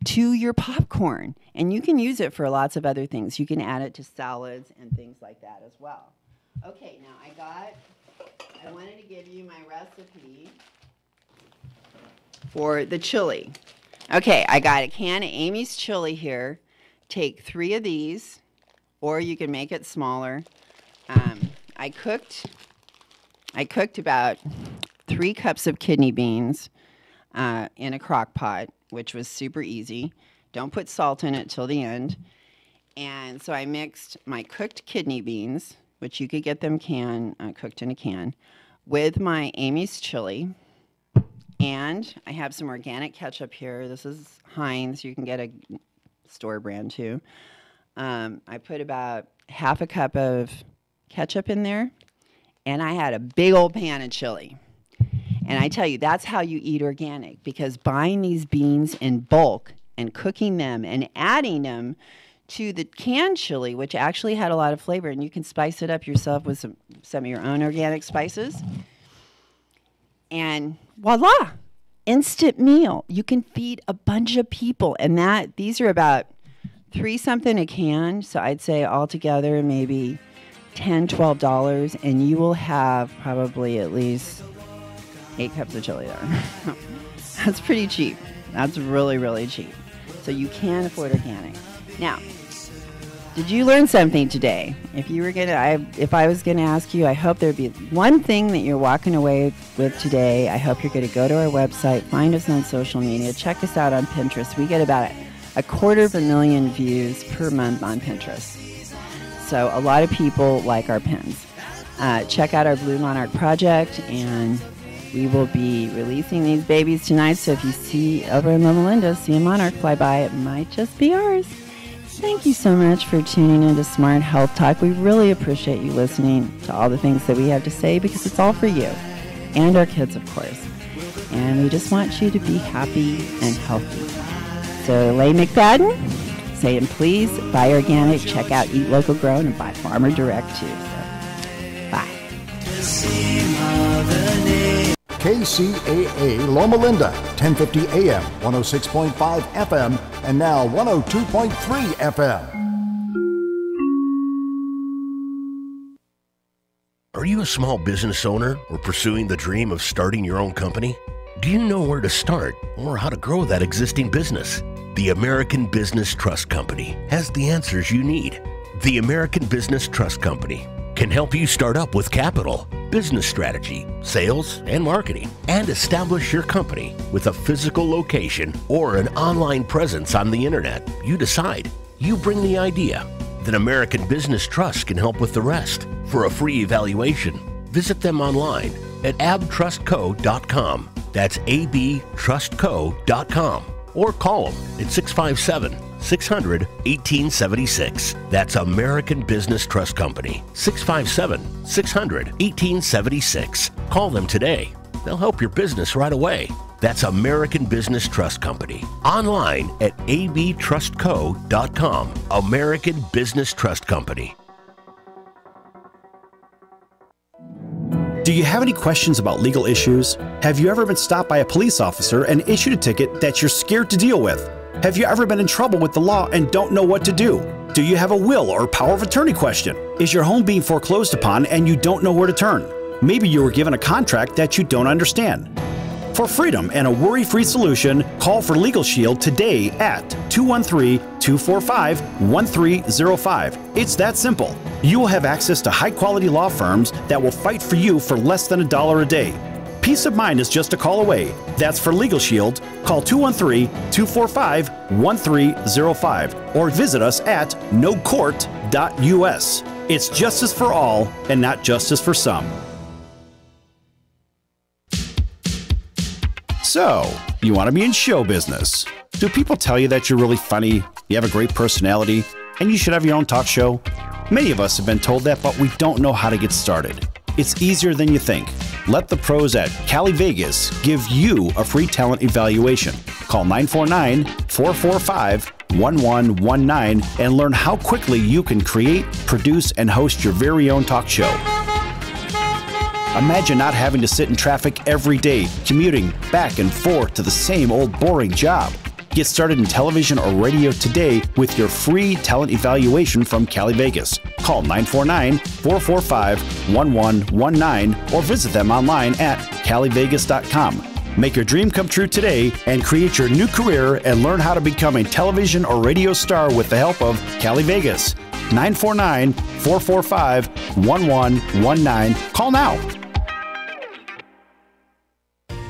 to your popcorn. And you can use it for lots of other things. You can add it to salads and things like that as well. Okay, now I wanted to give you my recipe for the chili. Okay, I got a can of Amy's chili here. Take 3 of these, or you can make it smaller. I cooked about 3 cups of kidney beans in a crock pot, which was super easy. Don't put salt in it till the end. And so I mixed my cooked kidney beans, which you could get them cooked in a can, with my Amy's chili. And I have some organic ketchup here. This is Heinz. You can get a store brand too. I put about half a cup of ketchup in there. And I had a big old pan of chili. And I tell you, that's how you eat organic, because buying these beans in bulk and cooking them and adding them to the canned chili, which actually had a lot of flavor, and you can spice it up yourself with some of your own organic spices. And voila, instant meal. You can feed a bunch of people. And these are about $3 a can. So I'd say altogether maybe $10, $12. And you will have probably at least 8 cups of chili there. That's pretty cheap. That's really, really cheap. So you can afford organic. Now, Did you learn something today? If I was gonna ask you, I hope there'd be one thing that you're walking away with today. I hope you're gonna go to our website, find us on social media, check us out on Pinterest. We get about 250,000 views per month on Pinterest. So a lot of people like our pins. Check out our Blue Monarch project, and we will be releasing these babies tonight. So if you see over in Loma Linda, see a monarch fly by, it might just be ours. Thank you so much for tuning into Smart Health Talk. We really appreciate you listening to all the things that we have to say, because it's all for you and our kids, of course. And we just want you to be happy and healthy. So Elaine McFadden saying, please buy organic, check out Eat Local Grown, and buy Farmer Direct too. So, bye. KCAA Loma Linda, 1050 AM, 106.5 FM, and now 102.3 FM. Are you a small business owner or pursuing the dream of starting your own company? Do you know where to start or how to grow that existing business? The American Business Trust Company has the answers you need. The American Business Trust Company can help you start up with capital, business strategy, sales, and marketing, and establish your company with a physical location or an online presence on the internet. You decide. You bring the idea. Then American Business Trust can help with the rest. For a free evaluation, visit them online at abtrustco.com. That's abtrustco.com. Or call them at 657-600-1876. That's American Business Trust Company, 657-600-1876. Call them today. They'll help your business right away. That's American Business Trust Company. Online at abtrustco.com. American Business Trust Company. Do you have any questions about legal issues? Have you ever been stopped by a police officer and issued a ticket that you're scared to deal with? Have you ever been in trouble with the law and don't know what to do? Do you have a will or power of attorney question? Is your home being foreclosed upon and you don't know where to turn? Maybe you were given a contract that you don't understand. For freedom and a worry-free solution, call for Legal Shield today at 213-245-1305. It's that simple. You will have access to high-quality law firms that will fight for you for less than $1 a day. Peace of mind is just a call away. That's for Legal Shield. Call 213-245-1305 or visit us at nocourt.us. It's justice for all and not justice for some. So, you want to be in show business. Do people tell you that you're really funny, you have a great personality, and you should have your own talk show? Many of us have been told that, but we don't know how to get started. It's easier than you think. Let the pros at Cali Vegas give you a free talent evaluation. Call 949-445-1119 and learn how quickly you can create, produce, and host your very own talk show. Imagine not having to sit in traffic every day, commuting back and forth to the same old boring job. Get started in television or radio today with your free talent evaluation from Cali Vegas. Call 949-445-1119 or visit them online at calivegas.com. Make your dream come true today and create your new career and learn how to become a television or radio star with the help of Cali Vegas. 949-445-1119. Call now.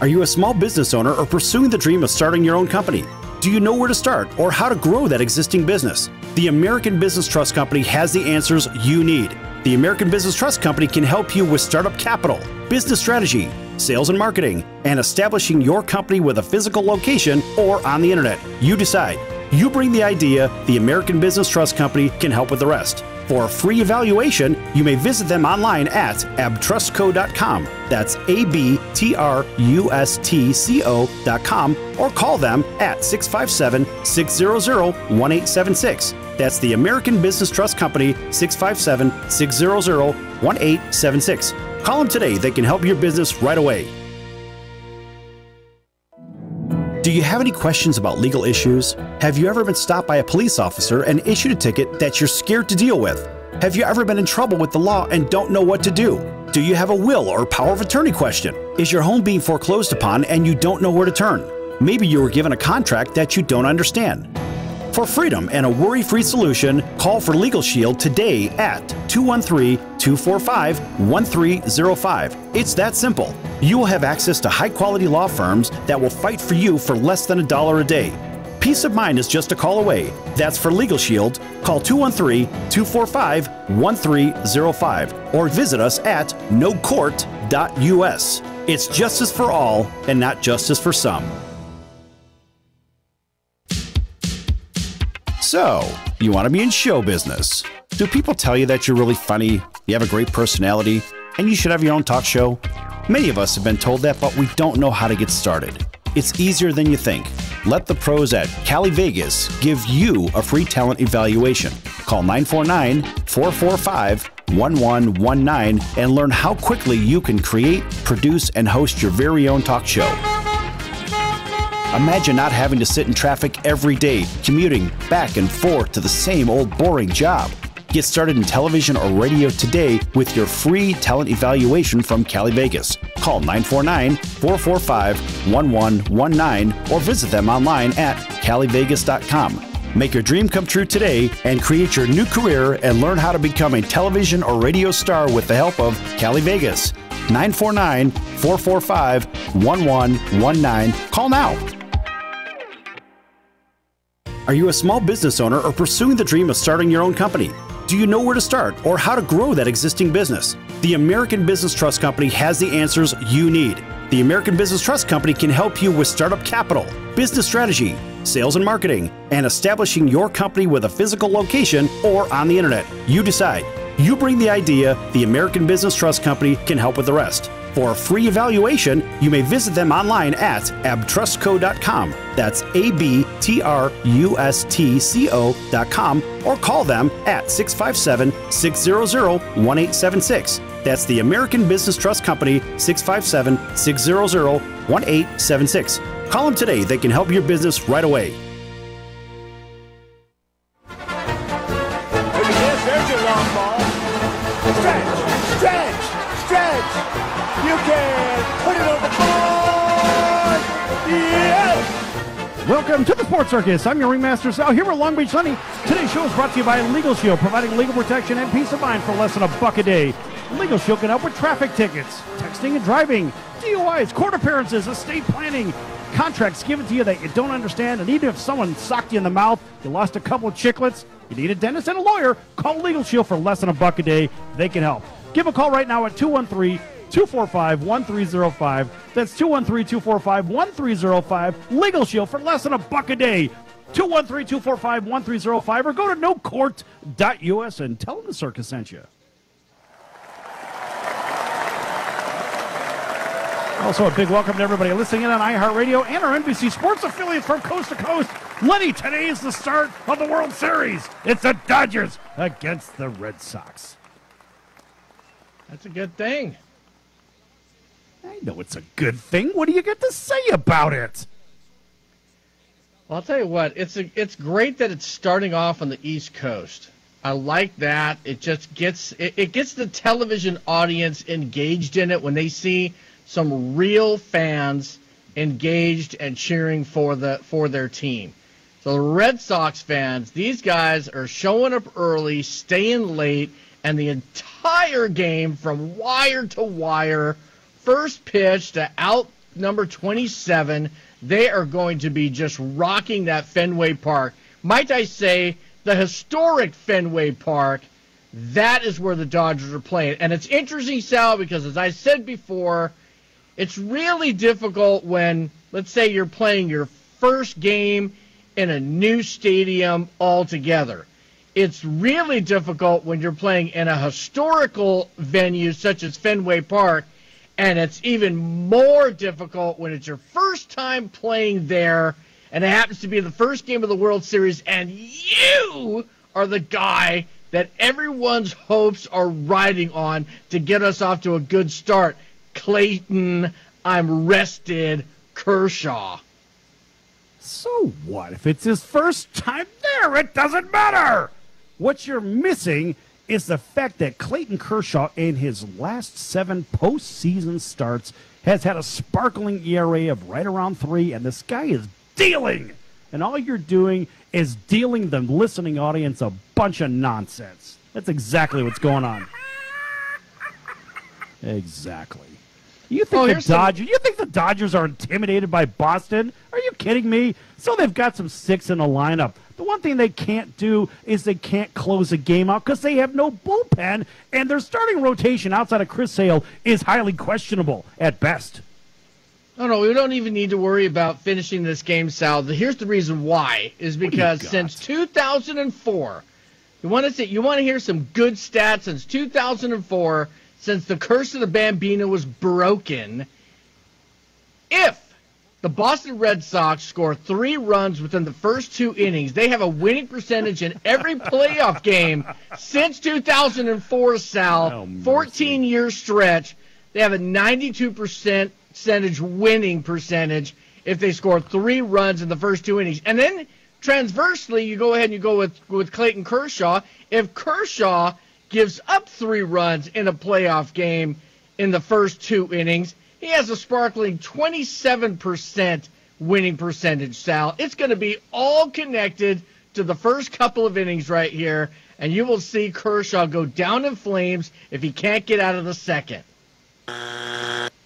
Are you a small business owner or pursuing the dream of starting your own company? Do you know where to start or how to grow that existing business? The American Business Trust Company has the answers you need. The American Business Trust Company can help you with startup capital, business strategy, sales and marketing, and establishing your company with a physical location or on the internet. You decide. You bring the idea, the American Business Trust Company can help with the rest. For a free evaluation, you may visit them online at abtrustco.com. That's abtrustco.com or call them at 657-600-1876. That's the American Business Trust Company, 657-600-1876. Call them today. They can help your business right away. Do you have any questions about legal issues? Have you ever been stopped by a police officer and issued a ticket that you're scared to deal with? Have you ever been in trouble with the law and don't know what to do? Do you have a will or power of attorney question? Is your home being foreclosed upon and you don't know where to turn? Maybe you were given a contract that you don't understand. For freedom and a worry-free solution, call for Legal Shield today at 213-245-1305. It's that simple. You will have access to high-quality law firms that will fight for you for less than $1 a day. Peace of mind is just a call away. That's for Legal Shield. Call 213-245-1305 or visit us at nocourt.us. It's justice for all and not justice for some. So, you want to be in show business. Do people tell you that you're really funny, you have a great personality, and you should have your own talk show? Many of us have been told that, but we don't know how to get started. It's easier than you think. Let the pros at Cali Vegas give you a free talent evaluation. Call 949-445-1119 and learn how quickly you can create, produce, and host your very own talk show. Imagine not having to sit in traffic every day, commuting back and forth to the same old boring job. Get started in television or radio today with your free talent evaluation from Cali Vegas. Call 949-445-1119 or visit them online at calivegas.com. Make your dream come true today and create your new career and learn how to become a television or radio star with the help of Cali Vegas. 949-445-1119. Call now. Are you a small business owner or pursuing the dream of starting your own company? Do you know where to start or how to grow that existing business? The American Business Trust Company has the answers you need. The American Business Trust Company can help you with startup capital, business strategy, sales and marketing, and establishing your company with a physical location or on the internet. You decide. You bring the idea, the American Business Trust Company can help with the rest. For a free evaluation, you may visit them online at abtrustco.com. That's abtrustco.com or call them at 657-600-1876. That's the American Business Trust Company, 657-600-1876. Call them today. They can help your business right away. There's your long ball. Stretch, stretch, stretch. You can put it on the board. Yes. Welcome to the Sports Circus. I'm your ringmaster Sal here with Long Beach Sunny. Today's show is brought to you by Legal Shield, providing legal protection and peace of mind for less than $1 a day. Legal Shield can help with traffic tickets, texting and driving, DUIs, court appearances, estate planning, contracts given to you that you don't understand, and even if someone socked you in the mouth, you lost a couple of chiclets, you need a dentist and a lawyer, call Legal Shield for less than $1 a day. They can help. Give a call right now at 213-245-1305. That's 213-245-1305. Legal Shield for less than $1 a day. 213-245-1305 or go to nocourt.us and tell them the circus sent you. Also, a big welcome to everybody listening in on iHeartRadio and our NBC Sports affiliates from coast to coast. Lenny, today is the start of the World Series. It's the Dodgers against the Red Sox. That's a good thing. I know it's a good thing. What do you get to say about it? Well, I'll tell you what. It's great that it's starting off on the East Coast. I like that. It just gets the television audience engaged in it when they see some real fans engaged and cheering for their team. So the Red Sox fans, these guys are showing up early, staying late, and the entire game from wire to wire, first pitch to out number 27, they are going to be just rocking that Fenway Park. Might I say, the historic Fenway Park, that is where the Dodgers are playing. And it's interesting, Sal, because as I said before, it's really difficult when, let's say, you're playing your first game in a new stadium altogether. It's really difficult when you're playing in a historical venue such as Fenway Park, and it's even more difficult when it's your first time playing there, and it happens to be the first game of the World Series, and you are the guy that everyone's hopes are riding on to get us off to a good start. Clayton, I'm rested, Kershaw. So what? If it's his first time there, it doesn't matter. What you're missing is the fact that Clayton Kershaw, in his last 7 postseason starts, has had a sparkling ERA of right around 3, and this guy is dealing. and all you're doing is dealing the listening audience a bunch of nonsense. That's exactly what's going on. Exactly. You think You think the Dodgers are intimidated by Boston? Are you kidding me? So they've got some 6 in the lineup. The one thing they can't do is they can't close a game out because they have no bullpen, and their starting rotation outside of Chris Sale is highly questionable at best. No, we don't even need to worry about finishing this game, Sal. Here's the reason why, is because since 2004, you want to hear some good stats. Since 2004, since the curse of the Bambino was broken, if the Boston Red Sox score 3 runs within the first 2 innings, they have a winning percentage in every playoff game since 2004, Sal. 14-year stretch. They have a 92% winning percentage if they score 3 runs in the first 2 innings. And then transversely, you go ahead and you go with Clayton Kershaw. If Kershaw gives up 3 runs in a playoff game in the first 2 innings, he has a sparkling 27% winning percentage, Sal. It's going to be all connected to the first couple of innings right here, and you will see Kershaw go down in flames if he can't get out of the second.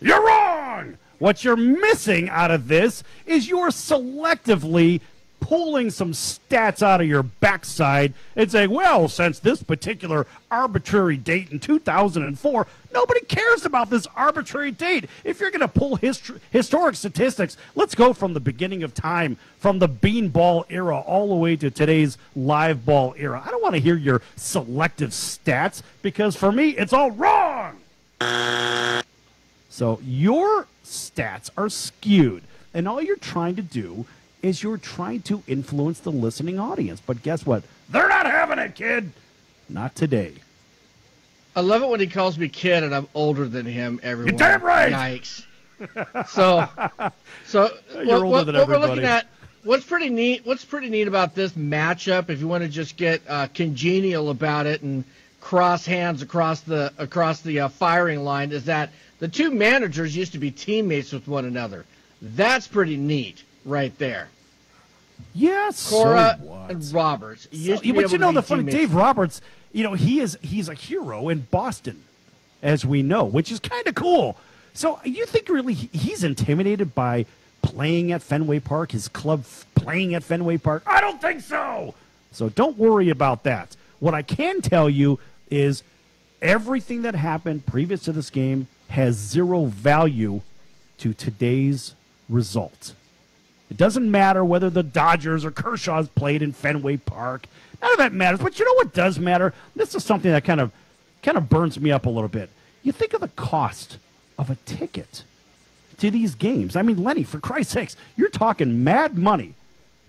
You're wrong! What you're missing out of this is you're selectively pulling some stats out of your backside and saying, well, since this particular arbitrary date in 2004, nobody cares about this arbitrary date. If you're going to pull historic statistics, let's go from the beginning of time, from the beanball era all the way to today's live ball era. I don't want to hear your selective stats because for me, it's all wrong. So your stats are skewed, and all you're trying to do is you're trying to influence the listening audience. But guess what? They're not having it, kid. Not today. I love it when he calls me kid and I'm older than him, everyone. You're damn right. Yikes. So You're older than everybody. We're looking at, what's pretty neat about this matchup, if you want to just get congenial about it and cross hands across the firing line, is that the 2 managers used to be teammates with one another. That's pretty neat. Right there. Yes, Cora and Roberts. But you know the funny, Dave Roberts, he's a hero in Boston, as we know, which is kind of cool. So you think really he's intimidated by playing at Fenway Park, his club playing at Fenway Park? I don't think so. So don't worry about that. What I can tell you is everything that happened previous to this game has 0 value to today's result. It doesn't matter whether the Dodgers or Kershaw's played in Fenway Park. None of that matters. But you know what does matter? This is something that kind of burns me up a little bit. You think of the cost of a ticket to these games. I mean, Lenny, for Christ's sakes, you're talking mad money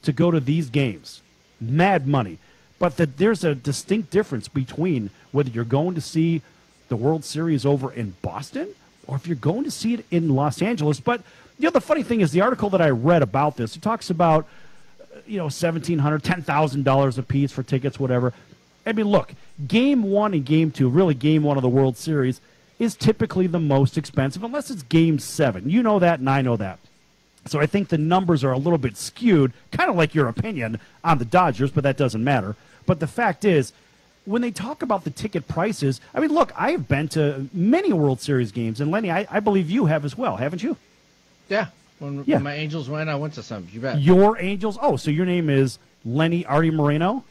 to go to these games. Mad money. But there's a distinct difference between whether you're going to see the World Series over in Boston or if you're going to see it in Los Angeles. But the funny thing is the article that I read about this, it talks about, $1,700, $10,000 a piece for tickets, whatever. I mean, look, Game 1 and Game 2, really Game 1 of the World Series, is typically the most expensive, unless it's Game 7. You know that, and I know that. So I think the numbers are a little bit skewed, kind of like your opinion on the Dodgers, but that doesn't matter. But the fact is, when they talk about the ticket prices, I mean, look, I have been to many World Series games, and Lenny, I believe you have as well, haven't you? Yeah. When my Angels went, I went to some. You bet. Your Angels? Oh, so your name is Lenny Artie Moreno?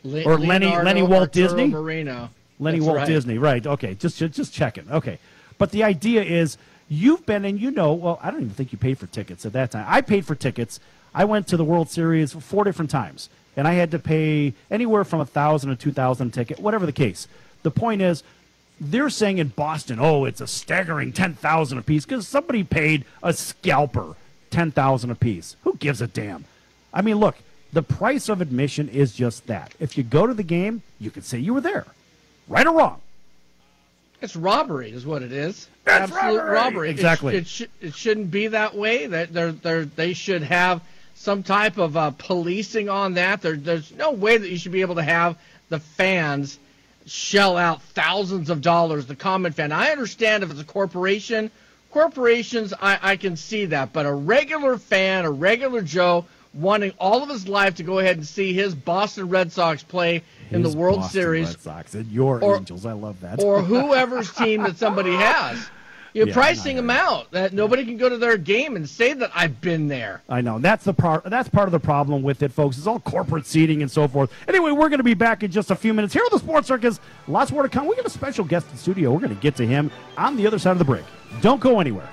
Or Lenny Walt Disney? Moreno. Lenny That's Walt right. Disney, right. Okay, just checking. Okay. But the idea is you've been, and well, I don't even think you paid for tickets at that time. I paid for tickets. I went to the World Series 4 different times, and I had to pay anywhere from $1,000 to $2,000 a ticket, whatever the case. The point is, they're saying in Boston, it's a staggering $10,000 a piece because somebody paid a scalper $10,000 a piece. Who gives a damn? I mean, look, the price of admission is just that. If you go to the game, you can say you were there, right or wrong. It's robbery, is what it is. That's Absolute robbery. Exactly. It shouldn't be that way. They should have some type of policing on that. There's no way that you should be able to have the fans shell out thousands of dollars, the common fan. I understand if it's a corporation. Corporations, I can see that. But a regular fan, a regular Joe, wanting all of his life to go ahead and see his Boston Red Sox play in the World Boston Series. Red Sox and your Angels. I love that. Or whoever's team that somebody has. You're pricing them out. That nobody can go to their game and say that I've been there. I know. That's part of the problem with it, folks. It's all corporate seating and so forth. Anyway, we're going to be back in just a few minutes here at the Sports Circus. Lots more to come. We got a special guest in studio. We're going to get to him on the other side of the break. Don't go anywhere.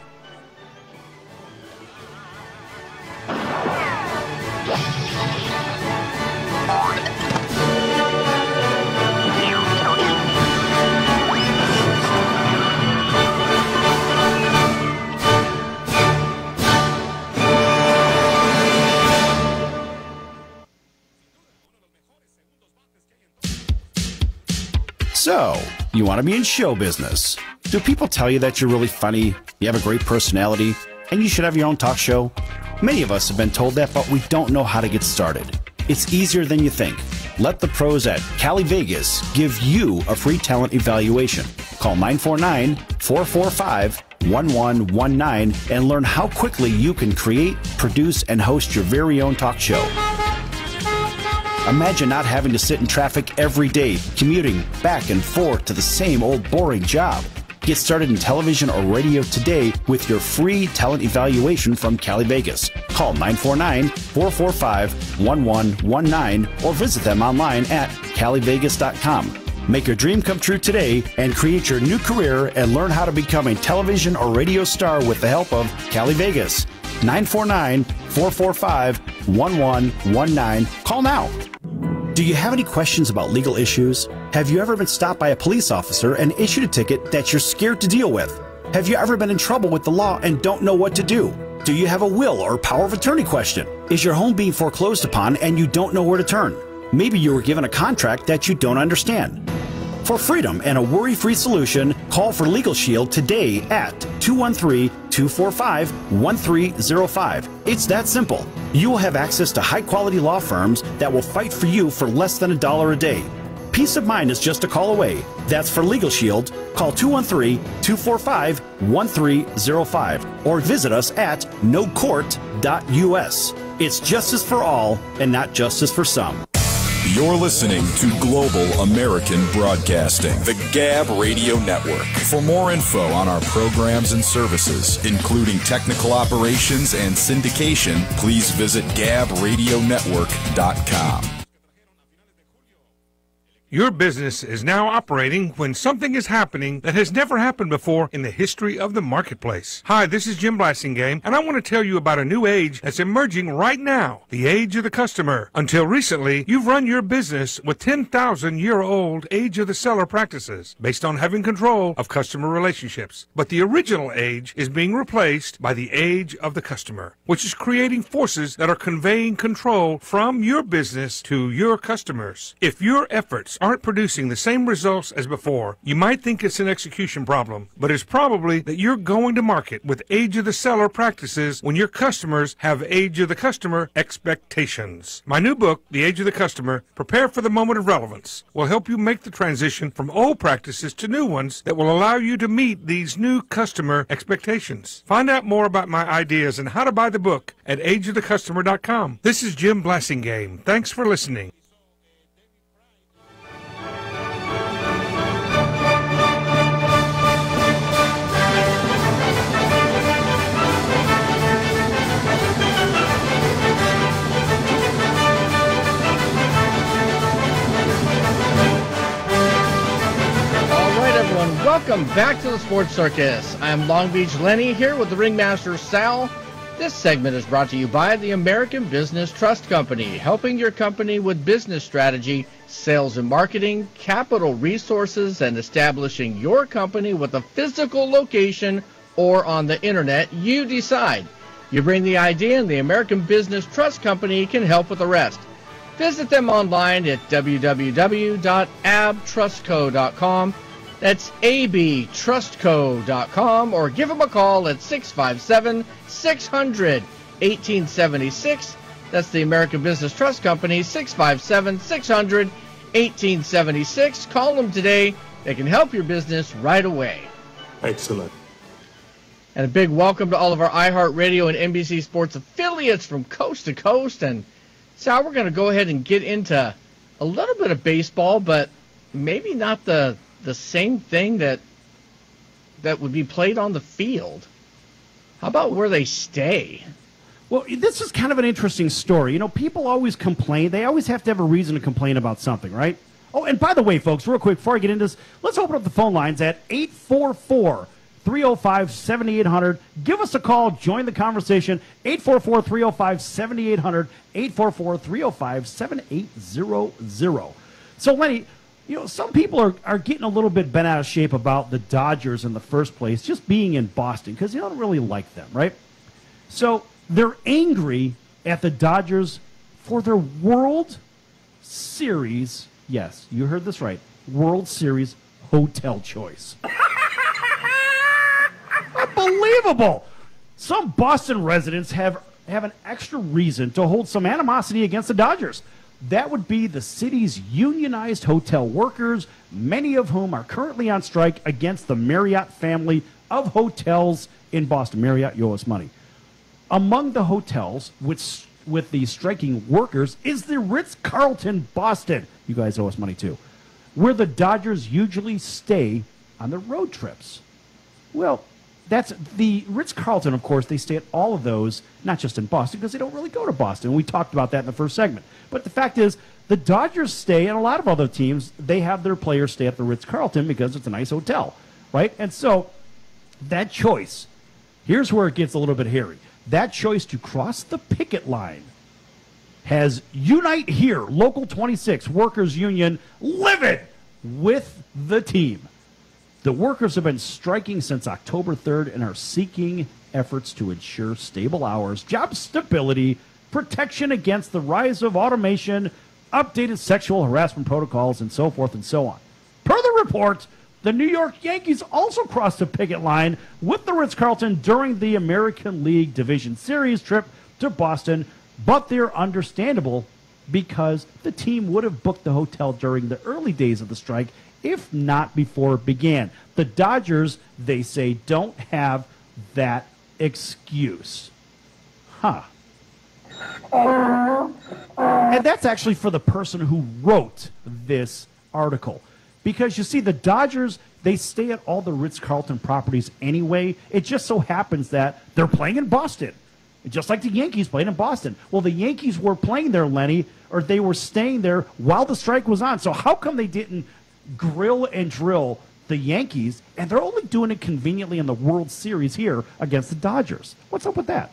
So, you want to be in show business. Do people tell you that you're really funny, you have a great personality, and you should have your own talk show? Many of us have been told that, but we don't know how to get started. It's easier than you think. Let the pros at Cali Vegas give you a free talent evaluation. Call 949-445-1119 and learn how quickly you can create, produce, and host your very own talk show. Imagine not having to sit in traffic every day, commuting back and forth to the same old boring job. Get started in television or radio today with your free talent evaluation from Cali Vegas. Call 949-445-1119 or visit them online at calivegas.com. Make your dream come true today and create your new career and learn how to become a television or radio star with the help of Cali Vegas. 949-445-1119. Call now. Do you have any questions about legal issues? Have you ever been stopped by a police officer and issued a ticket that you're scared to deal with? Have you ever been in trouble with the law and don't know what to do? Do you have a will or power of attorney question? Is your home being foreclosed upon and you don't know where to turn? Maybe you were given a contract that you don't understand. For freedom and a worry-free solution, call for Legal Shield today at 213-245-1305. It's that simple. You will have access to high-quality law firms that will fight for you for less than $1 a day. Peace of mind is just a call away. That's for Legal Shield. Call 213-245-1305 or visit us at nocourt.us. It's justice for all and not justice for some. You're listening to Global American Broadcasting, the Gab Radio Network. For more info on our programs and services, including technical operations and syndication, please visit gabradionetwork.com. Your business is now operating when something is happening that has never happened before in the history of the marketplace. Hi, this is Jim Blassingame, and I want to tell you about a new age that's emerging right now, the age of the customer. Until recently, you've run your business with 10,000-year-old age of the seller practices based on having control of customer relationships. But the original age is being replaced by the age of the customer, which is creating forces that are conveying control from your business to your customers. If your efforts aren't producing the same results as before, you might think it's an execution problem, but it's probably that you're going to market with age of the seller practices when your customers have age of the customer expectations. My new book, The Age of the Customer, Prepare for the Moment of Relevance, will help you make the transition from old practices to new ones that will allow you to meet these new customer expectations. Find out more about my ideas and how to buy the book at ageofthecustomer.com. This is Jim Blassingame. Thanks for listening. Welcome back to the Sports Circus. I'm Long Beach Lenny here with the Ringmaster Sal. This segment is brought to you by the American Business Trust Company, helping your company with business strategy, sales and marketing, capital resources, and establishing your company with a physical location or on the internet. You decide. You bring the idea, and the American Business Trust Company can help with the rest. Visit them online at www.abtrustco.com. That's abtrustco.com, or give them a call at 657-600-1876. That's the American Business Trust Company, 657-600-1876. Call them today. They can help your business right away. Excellent. And a big welcome to all of our iHeartRadio and NBC Sports affiliates from coast to coast. And Sal, we're going to go ahead and get into a little bit of baseball, but maybe not the same thing that would be played on the field. How about where they stay? Well, this is kind of an interesting story. You know, people always complain. They always have to have a reason to complain about something, right? Oh, and by the way, folks, real quick, before I get into this, let's open up the phone lines at 844-305-7800. Give us a call. Join the conversation. 844-305-7800. 844-305-7800. So, Lenny, you know, some people are getting a little bit bent out of shape about the Dodgers in the first place, just being in Boston, because you don't really like them, right? So they're angry at the Dodgers for their World Series, yes, you heard this right, World Series hotel choice. Unbelievable! Some Boston residents have an extra reason to hold some animosity against the Dodgers. That would be the city's unionized hotel workers, many of whom are currently on strike against the Marriott family of hotels in Boston. Marriott, you owe us money. Among the hotels with the striking workers is the Ritz-Carlton Boston. You guys owe us money too. Where the Dodgers usually stay on their road trips. Well, that's the Ritz-Carlton, of course. They stay at all of those, not just in Boston, because they don't really go to Boston. We talked about that in the first segment. But the fact is, the Dodgers stay, and a lot of other teams, they have their players stay at the Ritz-Carlton because it's a nice hotel, right? And so that choice, here's where it gets a little bit hairy. That choice to cross the picket line has Unite Here, Local 26, Workers Union, livid with the team. The workers have been striking since October 3rd and are seeking efforts to ensure stable hours, job stability, protection against the rise of automation, updated sexual harassment protocols, and so forth and so on. Per the report, the New York Yankees also crossed the picket line with the Ritz-Carlton during the American League Division Series trip to Boston, but they're understandable because the team would have booked the hotel during the early days of the strike, if not before it began. The Dodgers, they say, don't have that excuse. Huh. And that's actually for the person who wrote this article. Because, you see, the Dodgers, they stay at all the Ritz-Carlton properties anyway. It just so happens that they're playing in Boston, just like the Yankees played in Boston. Well, the Yankees were playing there, Lenny, or they were staying there while the strike was on. So how come they didn't grill and drill the Yankees, and they're only doing it conveniently in the World Series here against the Dodgers? What's up with that?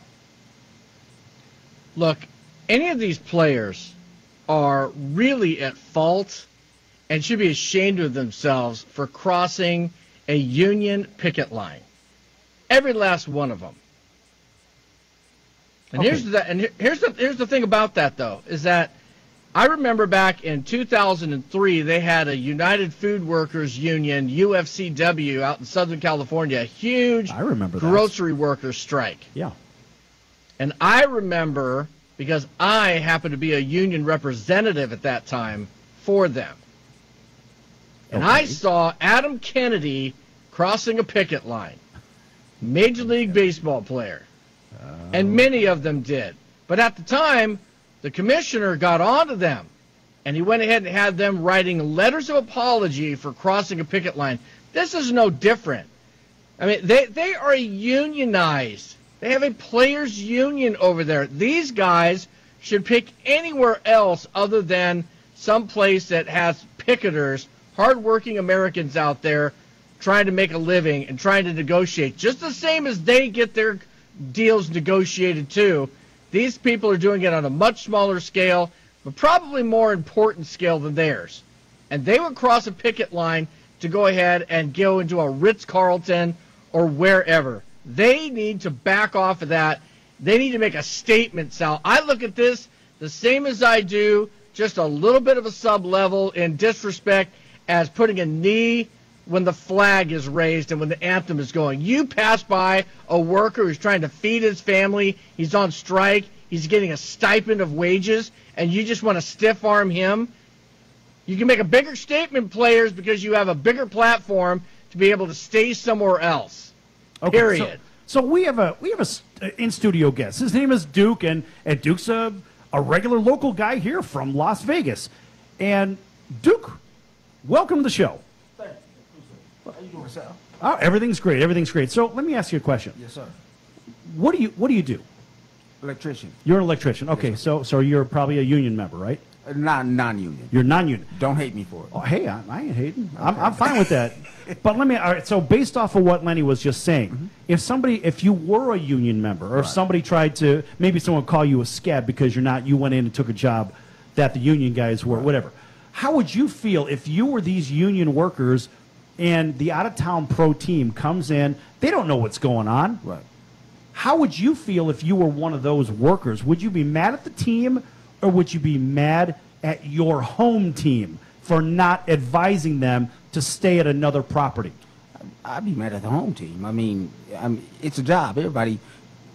Look, any of these players are really at fault and should be ashamed of themselves for crossing a union picket line. Every last one of them. And Okay. here's the thing about that, though, is that I remember back in 2003, they had a United Food Workers Union, UFCW, out in Southern California, a huge grocery workers strike. Yeah. And I remember, because I happened to be a union representative at that time for them. And I saw Adam Kennedy crossing a picket line. Major League Baseball player. And many of them did. But at the time, the commissioner got onto them. And he went ahead and had them writing letters of apology for crossing a picket line. This is no different. I mean, they are unionized. They have a players' union over there. These guys should pick anywhere else other than some place that has picketers, hardworking Americans out there trying to make a living and trying to negotiate. Just the same as they get their deals negotiated too. These people are doing it on a much smaller scale, but probably more important scale than theirs. And they would cross a picket line to go ahead and go into a Ritz-Carlton or wherever. They need to back off of that. They need to make a statement, Sal. I look at this the same as I do, just a little bit of a sub-level in disrespect as putting a knee when the flag is raised and when the anthem is going. You pass by a worker who's trying to feed his family, he's on strike, he's getting a stipend of wages, and you just want to stiff-arm him. You can make a bigger statement, players, because you have a bigger platform to be able to stay somewhere else. Okay, period. So we have a in studio guest. His name is Duke, and Duke's a regular local guy here from Las Vegas. And Duke, welcome to the show. Thank you. How you doing, Sal? Oh, everything's great. Everything's great. So let me ask you a question. Yes, sir. What do you do? Electrician. You're an electrician. Okay, Yes, so you're probably a union member, right? Non-union. You're non-union. Don't hate me for it. Oh, hey, I ain't hating. I'm fine with that. But all right. So based off of what Lenny was just saying, if you were a union member, or if somebody tried to, maybe someone call you a scab because you're not, you went in and took a job that the union guys were, whatever. How would you feel if you were these union workers and the out-of-town pro team comes in, they don't know what's going on? Right. How would you feel if you were one of those workers? Would you be mad at the team, or would you be mad at your home team for not advising them to stay at another property? I'd be mad at the home team. I mean, it's a job. Everybody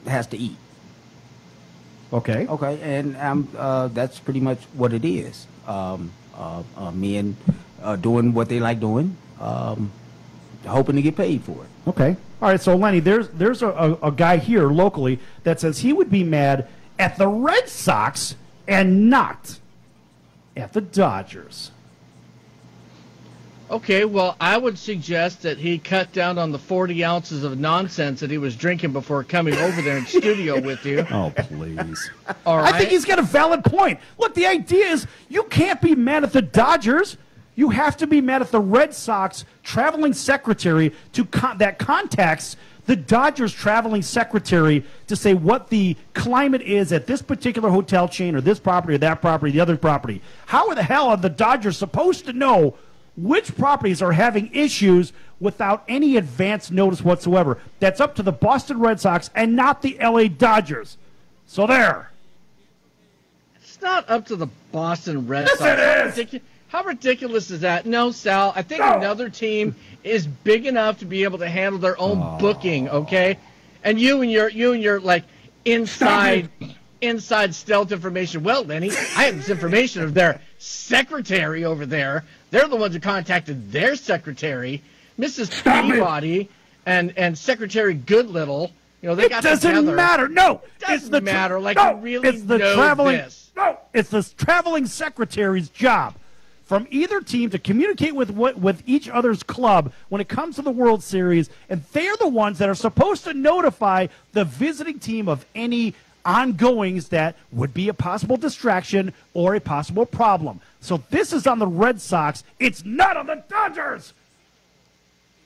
has to eat. Okay. Okay, and that's pretty much what it is. Men doing what they like doing, hoping to get paid for it. Okay. All right, so Lenny, there's a guy here locally that says he would be mad at the Red Sox and not at the Dodgers. Okay, well, I would suggest that he cut down on the 40 ounces of nonsense that he was drinking before coming over there in studio with you. Oh, please. All right. I think he's got a valid point. Look, the idea is you can't be mad at the Dodgers. You have to be mad at the Red Sox traveling secretary that contacts the Dodgers traveling secretary to say what the climate is at this particular hotel chain or this property or that property, the other property. How the hell are the Dodgers supposed to know which properties are having issues without any advance notice whatsoever? That's up to the Boston Red Sox and not the LA Dodgers. So there. It's not up to the Boston Red Yes, Sox. it is. How ridiculous is that? No, Sal. I think another team is big enough to be able to handle their own booking. Okay, and you and your like inside stealth information. Well, Lenny, I have this information of their secretary over there. They're the ones who contacted their secretary, Mrs. Peabody, and Secretary Goodlittle. You know, they got together. It doesn't matter. No, It doesn't matter. Like, you really it's the know traveling. this. No, it's the traveling secretary's job from either team to communicate with each other's club when it comes to the World Series, and they're the ones that are supposed to notify the visiting team of any ongoings that would be a possible distraction or a possible problem. So this is on the Red Sox. It's not on the Dodgers.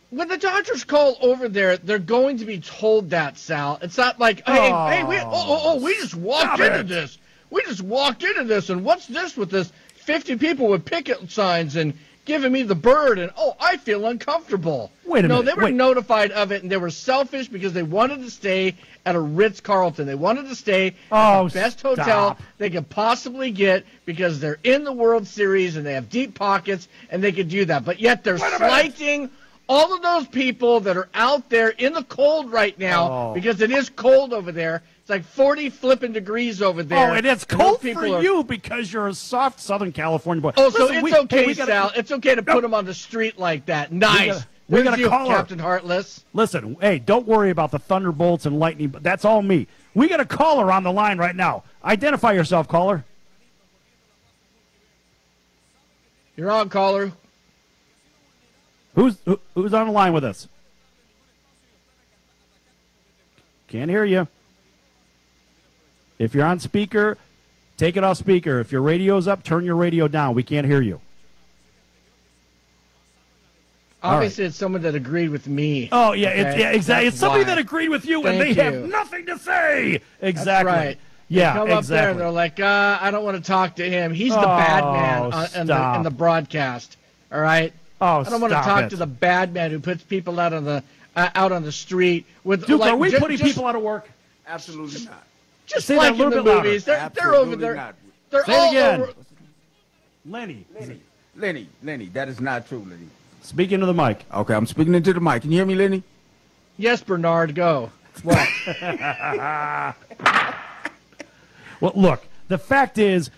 When the Dodgers call over there, they're going to be told that, Sal. It's not like, hey, we just walked into this. We just walked into this, and what's this with this 50 people with picket signs and giving me the bird, and, I feel uncomfortable. Wait a minute. No, they were notified of it, and they were selfish because they wanted to stay at a Ritz-Carlton. They wanted to stay at the best hotel they could possibly get because they're in the World Series and they have deep pockets, and they could do that. But yet they're slighting all of those people that are out there in the cold right now because it is cold over there. It's like 40 flipping degrees over there. Oh, and it's cold for you because you're a soft Southern California boy. Oh, Listen, so it's okay, Sal. It's okay to put them on the street like that. Nice. We got to call her. Captain Heartless. Listen, hey, don't worry about the thunderbolts and lightning. But that's all me. We got a caller on the line right now. Identify yourself, caller. You're on, caller. Who's on the line with us? Can't hear you. If you're on speaker, take it off speaker. If your radio's up, turn your radio down. We can't hear you. Obviously, it's someone that agreed with me. Oh, yeah, okay? Exactly. It's somebody why. that agreed with you, Thank and they you. have nothing to say. Exactly. That's right. Yeah, they come up there, and they're like, I don't want to talk to him. He's the bad man in the broadcast. All right? Oh, I don't want to talk to the bad man who puts people out on the street with. Duke, like, are we putting people out of work? Absolutely not. Just Say like that a in little the bit movies, louder. they're over there. Not. They're Say it all again. over. Lenny, that is not true, Lenny. Speak into the mic. Okay, I'm speaking into the mic. Can you hear me, Lenny? Yes, Bernard, go. What? Well, look, the fact is,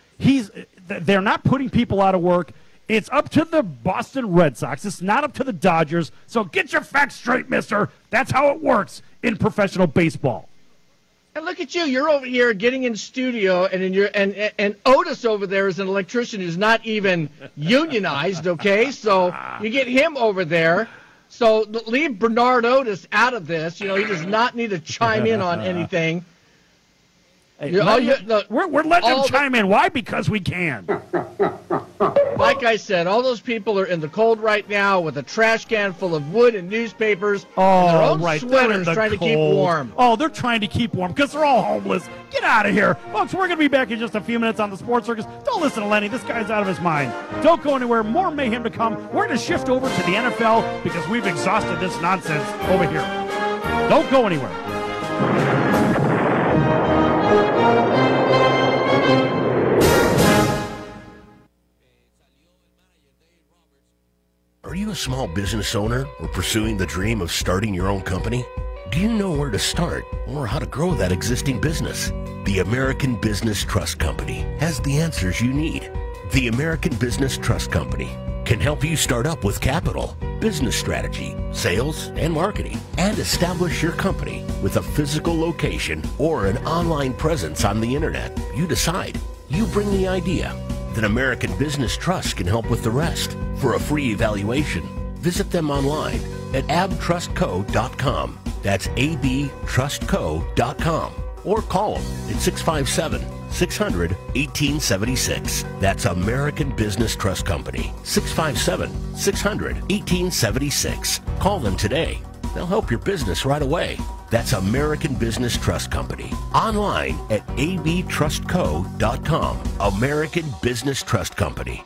they're not putting people out of work. It's up to the Boston Red Sox. It's not up to the Dodgers. So get your facts straight, mister. That's how it works in professional baseball. And look at you. You're over here getting in studio, and Otis over there is an electrician who's not even unionized, okay? So you get him over there. So leave Bernard Otis out of this. You know, he does not need to chime in on anything. Hey, we're letting him chime in. Why? Because we can. Like I said, all those people are in the cold right now with a trash can full of wood and newspapers and their own sweaters trying to keep warm. Oh, they're trying to keep warm because they're all homeless. Get out of here. Folks, we're going to be back in just a few minutes on the Sports Circus. Don't listen to Lenny. This guy's out of his mind. Don't go anywhere. More mayhem to come. We're going to shift over to the NFL because we've exhausted this nonsense over here. Don't go anywhere. Are you a small business owner or pursuing the dream of starting your own company? Do you know where to start or how to grow that existing business? The American Business Trust Company has the answers you need. The American Business Trust Company can help you start up with capital, business strategy, sales, and marketing, and establish your company with a physical location or an online presence on the internet. You decide. You bring the idea. Then American Business Trust can help with the rest. For a free evaluation, visit them online at abtrustco.com. That's abtrustco.com. Or call them at 657-600-1876. That's American Business Trust Company. 657-600-1876. Call them today. They'll help your business right away. That's American Business Trust Company. Online at abtrustco.com. American Business Trust Company.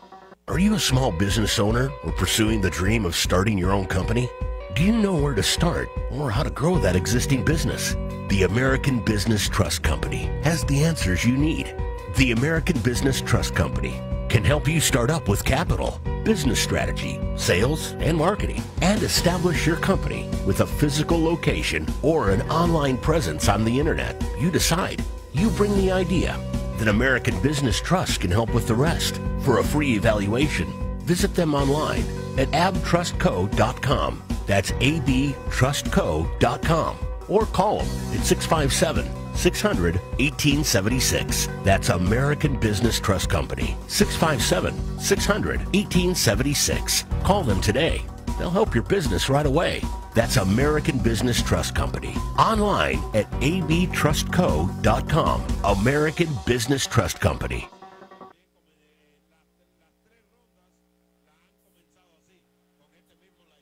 Are you a small business owner or pursuing the dream of starting your own company? Do you know where to start or how to grow that existing business? The American Business Trust Company has the answers you need. The American Business Trust Company can help you start up with capital, business strategy, sales, and marketing, and establish your company with a physical location or an online presence on the internet. You decide. You bring the idea. Then American Business Trust can help with the rest. For a free evaluation, visit them online at abtrustco.com. That's abtrustco.com. Or call them at 657-600-1876. That's American Business Trust Company. 657-600-1876. Call them today. They'll help your business right away. That's American Business Trust Company. Online at abtrustco.com. American Business Trust Company.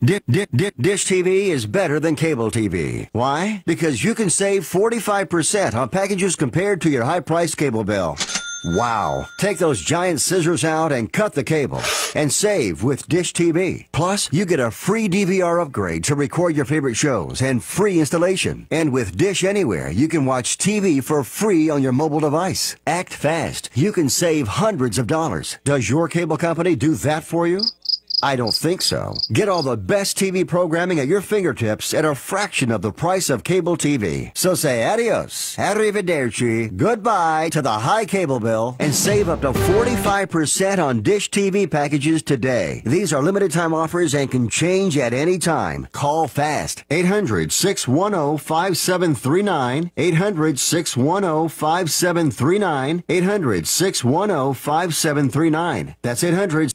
Dish TV is better than cable TV. Why? Because you can save 45% on packages compared to your high-priced cable bill. Wow. Take those giant scissors out and cut the cable and save with Dish TV. Plus, you get a free DVR upgrade to record your favorite shows and free installation. And with Dish Anywhere, you can watch TV for free on your mobile device. Act fast. You can save hundreds of dollars. Does your cable company do that for you? I don't think so. Get all the best TV programming at your fingertips at a fraction of the price of cable TV. So say adios, arrivederci, goodbye to the high cable bill and save up to 45% on Dish TV packages today. These are limited time offers and can change at any time. Call fast. 800-610-5739. 800-610-5739. 800-610-5739. That's 800.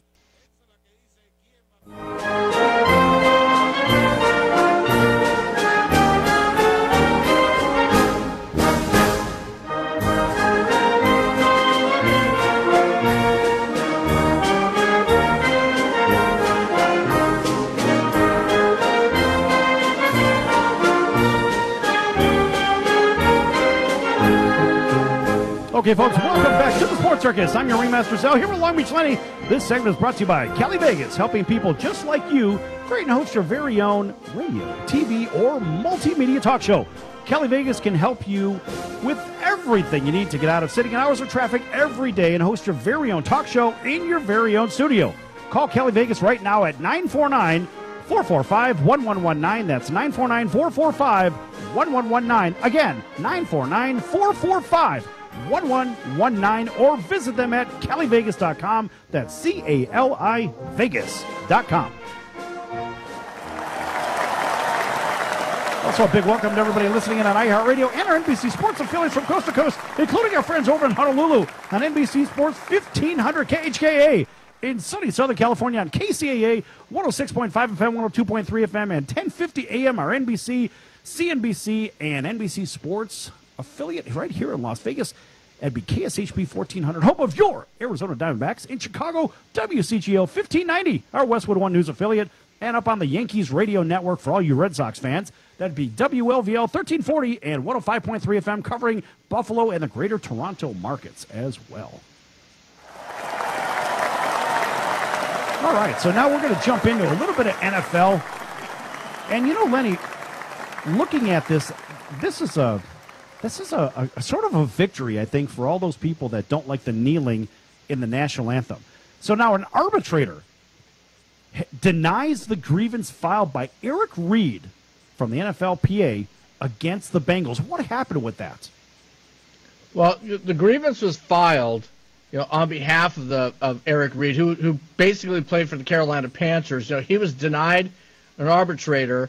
Okay, folks, welcome back to the Sports Circus. I'm your ringmaster, Sal, here with Long Beach Lenny. This segment is brought to you by Cali Vegas, helping people just like you create and host your very own radio, TV, or multimedia talk show. Cali Vegas can help you with everything you need to get out of sitting in hours of traffic every day and host your very own talk show in your very own studio. Call Cali Vegas right now at 949-445-1119. That's 949-445-1119. Again, 949-445-1119. 1119 or visit them at CaliVegas.com. That's CALI Vegas.com. Also, a big welcome to everybody listening in on iHeartRadio and our NBC Sports affiliates from coast to coast, including our friends over in Honolulu on NBC Sports 1500 KHKA. In sunny Southern California on KCAA 106.5 FM, 102.3 FM, and 1050 AM, our NBC, CNBC, and NBC Sports affiliate right here in Las Vegas. That'd be KSHP 1400, home of your Arizona Diamondbacks. In Chicago, WCGO 1590, our Westwood One News affiliate. And up on the Yankees radio network for all you Red Sox fans, that'd be WLVL 1340 and 105.3 FM, covering Buffalo and the greater Toronto markets as well. All right, so now we're going to jump into a little bit of NFL. And you know, Lenny, looking at this, this is a sort of a victory, I think, for all those people that don't like the kneeling in the national anthem. So now an arbitrator denies the grievance filed by Eric Reed from the NFLPA against the Bengals. What happened with that? Well, the grievance was filed, on behalf of Eric Reed, who basically played for the Carolina Panthers. He was denied an arbitrator.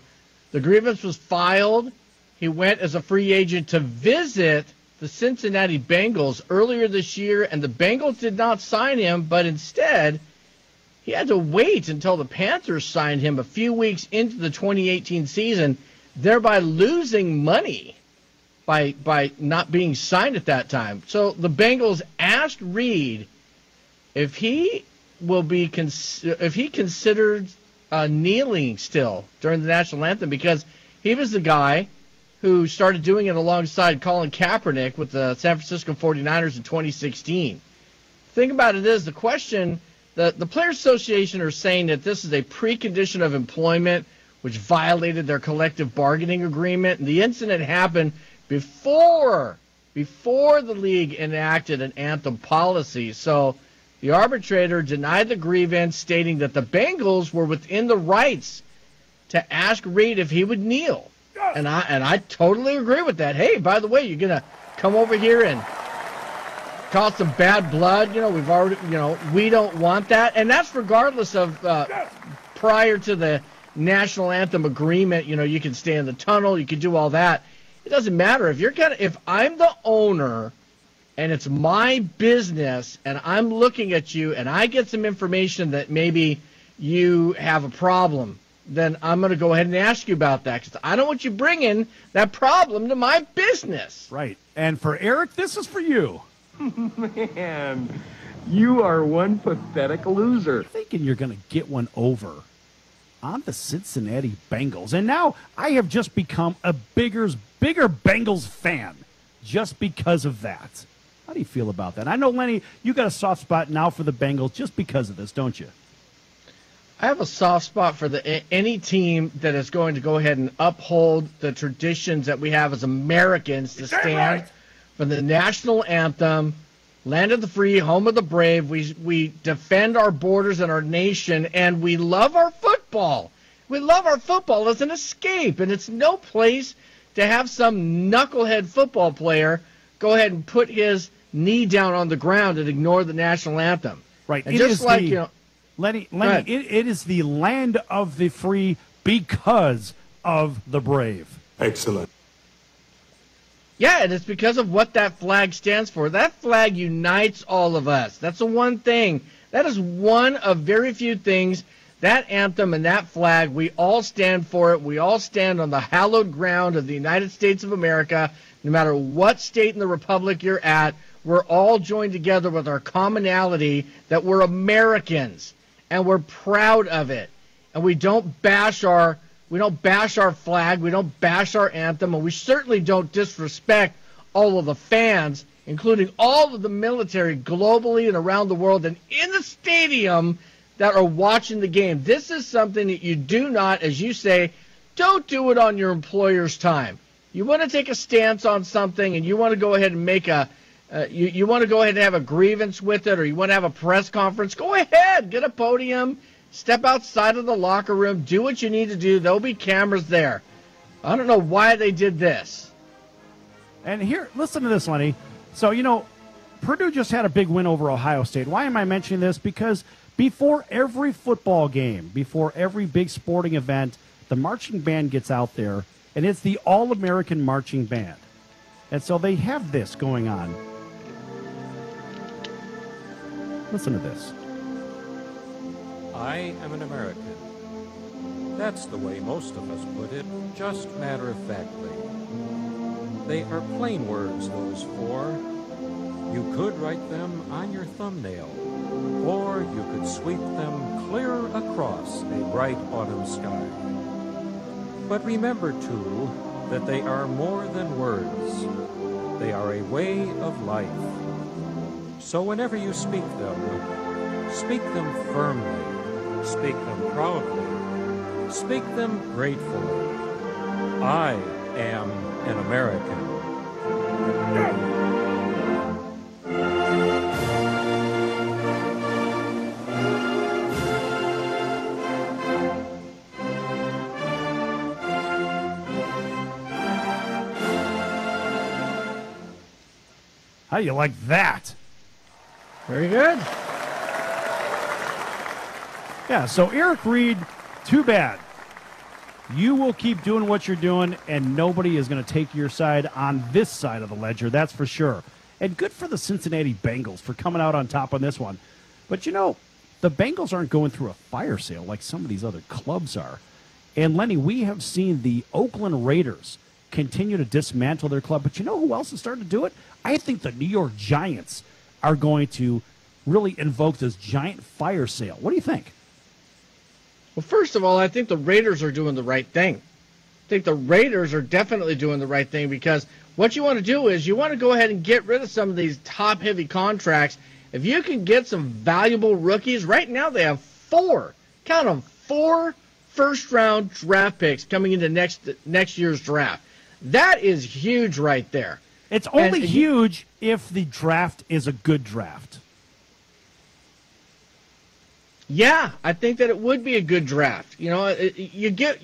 The grievance was filed. He went as a free agent to visit the Cincinnati Bengals earlier this year, and the Bengals did not sign him, but instead he had to wait until the Panthers signed him a few weeks into the 2018 season, thereby losing money by not being signed at that time. So the Bengals asked Reed if he will be considered kneeling still during the national anthem, because he was the guy who started doing it alongside Colin Kaepernick with the San Francisco 49ers in 2016. The thing about it is, the question, the Players Association are saying that this is a precondition of employment which violated their collective bargaining agreement, and the incident happened before the league enacted an anthem policy. So the arbitrator denied the grievance, stating that the Bengals were within the rights to ask Reed if he would kneel. And I totally agree with that. Hey, by the way, you're going to come over here and cause some bad blood. We've already, we don't want that. And that's regardless of prior to the national anthem agreement. You can stay in the tunnel, you can do all that. It doesn't matter if I'm the owner and it's my business and I'm looking at you and I get some information that maybe you have a problem, then I'm going to go ahead and ask you about that, because I don't want you bringing that problem to my business. Right. And for Eric, this is for you. Man, you are one pathetic loser. Thinking you're going to get one over on the Cincinnati Bengals. And now I have just become a bigger Bengals fan just because of that. How do you feel about that? I know, Lenny, you got a soft spot now for the Bengals just because of this, don't you? I have a soft spot for any team that is going to go ahead and uphold the traditions that we have as Americans to stand for the national anthem, land of the free, home of the brave. We defend our borders and our nation, and we love our football. We love our football as an escape, and it's no place to have some knucklehead football player go ahead and put his knee down on the ground and ignore the national anthem. Right. And just like, Lenny, it is the land of the free because of the brave. Excellent. Yeah, and it's because of what that flag stands for. That flag unites all of us. That's the one thing. That is one of very few things. That anthem and that flag, we all stand for it. We all stand on the hallowed ground of the United States of America. No matter what state in the republic you're at, we're all joined together with our commonality that we're Americans, and we're proud of it. And we don't bash our flag, we don't bash our anthem, and we certainly don't disrespect all of the fans, including all of the military globally and around the world and in the stadium that are watching the game. This is something that you do not, as you say, don't do it on your employer's time. You want to take a stance on something and you want to go ahead and make you want to go ahead and have a grievance with it, or you want to have a press conference, go ahead, get a podium, step outside of the locker room, do what you need to do. There'll be cameras there. I don't know why they did this. And here, listen to this, Lenny. So, Purdue just had a big win over Ohio State. Why am I mentioning this? Because before every football game, before every big sporting event, the marching band gets out there, and it's the All-American Marching Band. And so they have this going on. Listen to this. I am an American. That's the way most of us put it, just matter-of-factly. They are plain words, those four. You could write them on your thumbnail, or you could sweep them clear across a bright autumn sky. But remember, too, that they are more than words. They are a way of life. So whenever you speak them firmly, speak them proudly, speak them gratefully. I am an American. How do you like that? Very good. Yeah, so Eric Reed, too bad. You will keep doing what you're doing, and nobody is going to take your side on this side of the ledger, that's for sure. And good for the Cincinnati Bengals for coming out on top on this one. But, the Bengals aren't going through a fire sale like some of these other clubs are. And, Lenny, we have seen the Oakland Raiders continue to dismantle their club. But you know who else is starting to do it? I think the New York Giants are going to really invoke this giant fire sale. What do you think? Well, first of all, I think the Raiders are doing the right thing. I think the Raiders are definitely doing the right thing because what you want to do is you want to go ahead and get rid of some of these top-heavy contracts. If you can get some valuable rookies, right now they have 4 first-round draft picks coming into next year's draft. That is huge right there. It's only huge if the draft is a good draft. Yeah, I think that it would be a good draft. You get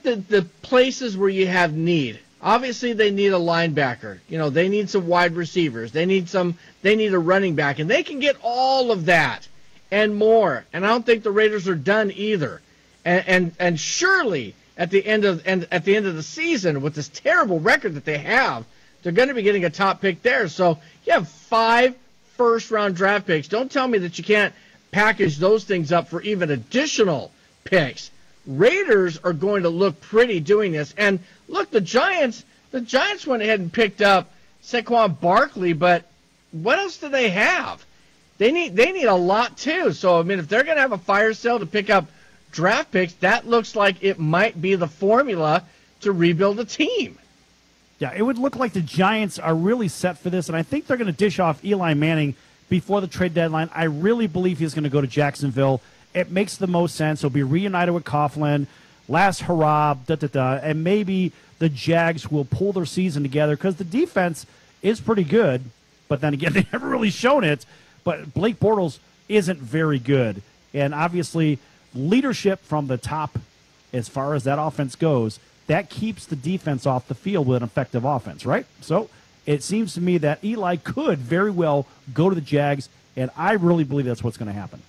the places where you have need. Obviously, they need a linebacker. They need some wide receivers. They need a running back, and they can get all of that and more. And I don't think the Raiders are done either. And surely at the end of the season, with this terrible record that they have, they're going to be getting a top pick there. So you have 5 first-round draft picks. Don't tell me that you can't package those things up for even additional picks. Raiders are going to look pretty doing this. And look, the Giants went ahead and picked up Saquon Barkley, but what else do they have? They need a lot too. So if they're going to have a fire sale to pick up draft picks, that looks like it might be the formula to rebuild a team. Yeah, it would look like the Giants are really set for this, and I think they're going to dish off Eli Manning before the trade deadline. I really believe he's going to go to Jacksonville. It makes the most sense. He'll be reunited with Coughlin, last hurrah, and maybe the Jags will pull their season together because the defense is pretty good, but then again, they haven't really shown it. But Blake Bortles isn't very good, and obviously leadership from the top as far as that offense goes, that keeps the defense off the field with an effective offense, right? So it seems to me that Eli could very well go to the Jags, and I really believe that's what's going to happen.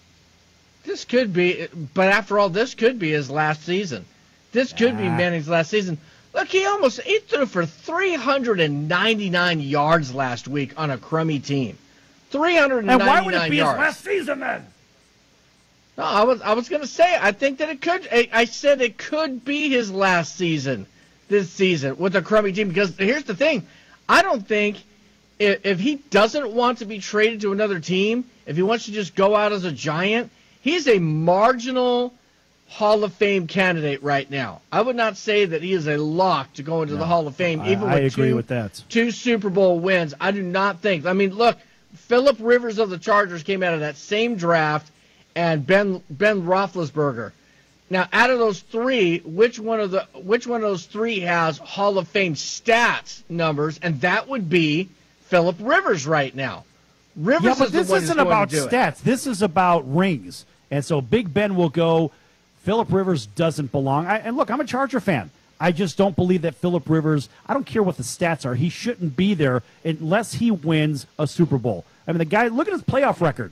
This could be, but after all, this could be his last season. This could be Manning's last season. Look, he threw for 399 yards last week on a crummy team. 399 yards. And why would it be his last season then? No, I was going to say, I think that it could. I said it could be his last season this season with a crummy team because here's the thing. I don't think if he doesn't want to be traded to another team, if he wants to just go out as a Giant, he's a marginal Hall of Fame candidate right now. I would not say that he is a lock to go into the Hall of Fame, even with I agree with that. 2 Super Bowl wins. I do not think. Look, Phillip Rivers of the Chargers came out of that same draft, and Ben Roethlisberger. Now, out of those 3, which one of those 3 has Hall of Fame stats numbers? And that would be Phillip Rivers right now. Rivers but is this the one isn't who's about going to do stats. This is about rings. And so Big Ben will go. Phillip Rivers doesn't belong. And look, I'm a Charger fan. I just don't believe that Phillip Rivers, I don't care what the stats are, he shouldn't be there unless he wins a Super Bowl. I mean, the guy, look at his playoff record.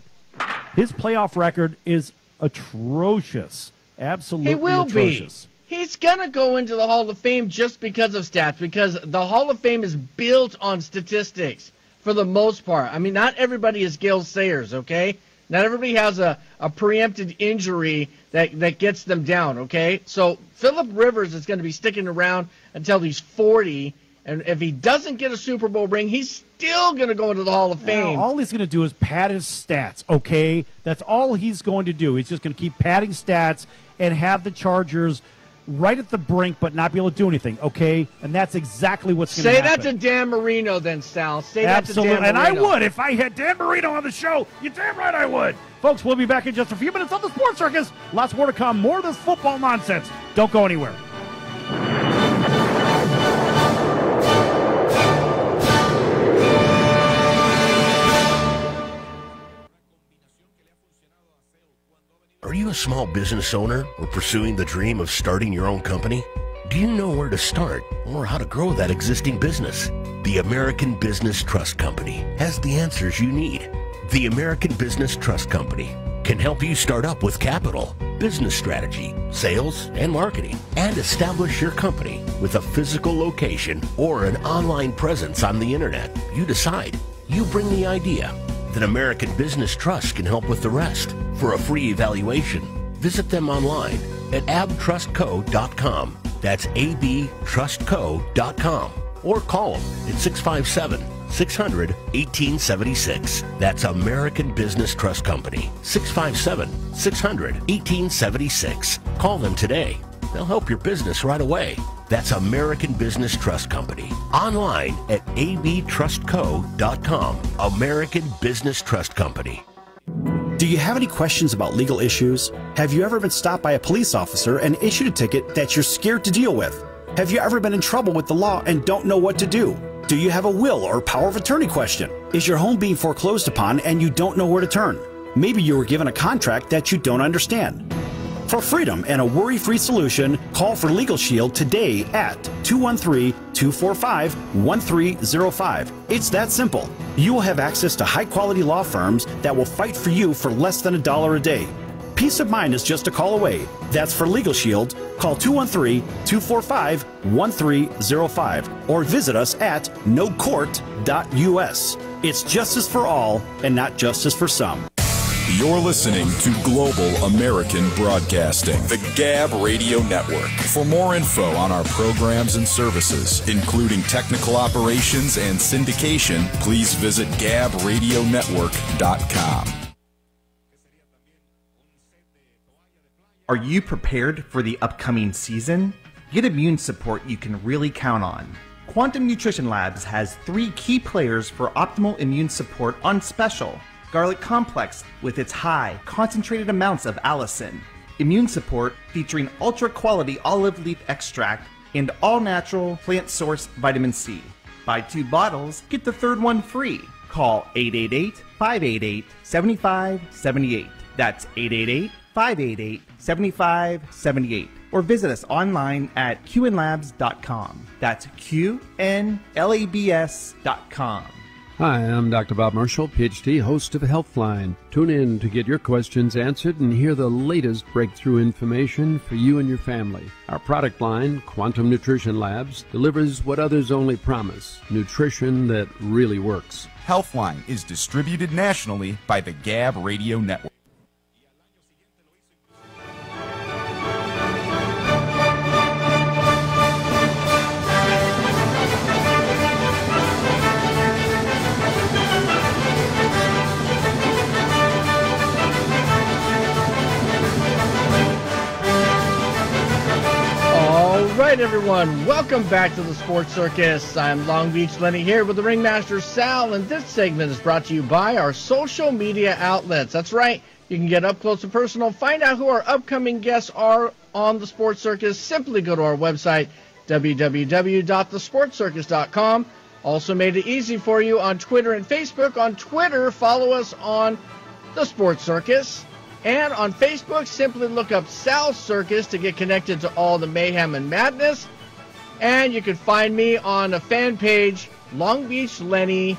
His playoff record is atrocious. Absolutely atrocious. He's going to go into the Hall of Fame just because of stats, because the Hall of Fame is built on statistics for the most part. I mean, not everybody is Gale Sayers, okay? Not everybody has a preempted injury that gets them down, okay? So Phillip Rivers is going to be sticking around until he's 40, and if he doesn't get a Super Bowl ring, he's still going to go into the Hall of Fame. Now, all he's going to do is pad his stats, okay? That's all he's going to do. He's just going to keep padding stats and have the Chargers right at the brink but not be able to do anything, okay? And that's exactly what's going to happen. Say that to Dan Marino then, Sal. Say Absolutely. that to Dan Marino. And I would if I had Dan Marino on the show. You're damn right I would. Folks, we'll be back in just a few minutes on the Sports Circus. Lots more to come. More of this football nonsense. Don't go anywhere. Are you a small business owner or pursuing the dream of starting your own company? Do you know where to start or how to grow that existing business? The American Business Trust Company has the answers you need. The American Business Trust Company can help you start up with capital, business strategy, sales, and marketing, and establish your company with a physical location or an online presence on the internet. You decide. You bring the idea. Then American Business Trust can help with the rest. For a free evaluation, visit them online at abtrustco.com. That's abtrustco.com. Or call them at 657-600-1876. That's American Business Trust Company. 657-600-1876. Call them today. They'll help your business right away. That's American Business Trust Company. Online at abtrustco.com. American Business Trust Company. Do you have any questions about legal issues? Have you ever been stopped by a police officer and issued a ticket that you're scared to deal with? Have you ever been in trouble with the law and don't know what to do? Do you have a will or power of attorney question? Is your home being foreclosed upon and you don't know where to turn? Maybe you were given a contract that you don't understand. For freedom and a worry-free solution, call for Legal Shield today at 213-245-1305. It's that simple. You will have access to high-quality law firms that will fight for you for less than $1 a day. Peace of mind is just a call away. That's for Legal Shield. Call 213-245-1305 or visit us at nocourt.us. It's justice for all and not justice for some. You're listening to Global American Broadcasting, the Gab Radio Network. For more info on our programs and services, including technical operations and syndication, please visit gabradionetwork.com. Are you prepared for the upcoming season? Get immune support you can really count on. Quantum Nutrition Labs has 3 key players for optimal immune support on special. Garlic Complex with its high, concentrated amounts of allicin. Immune Support featuring ultra-quality olive leaf extract and all-natural plant source vitamin C. Buy 2 bottles, get the third one free. Call 888-588-7578. That's 888-588-7578. Or visit us online at qnlabs.com. That's qnlabs.com. Hi, I'm Dr. Bob Marshall, PhD, host of Healthline. Tune in to get your questions answered and hear the latest breakthrough information for you and your family. Our product line, Quantum Nutrition Labs, delivers what others only promise, nutrition that really works. Healthline is distributed nationally by the Gab Radio Network. All right, everyone. Welcome back to the Sports Circus. I'm Long Beach Lenny here with the Ringmaster Sal, and this segment is brought to you by our social media outlets. That's right. You can get up close and personal, find out who our upcoming guests are on the Sports Circus. Simply go to our website, www.thesportscircus.com. Also made it easy for you on Twitter and Facebook. On Twitter, follow us on the Sports Circus. And on Facebook, simply look up Sal Circus to get connected to all the mayhem and madness. And you can find me on a fan page, Long Beach Lenny,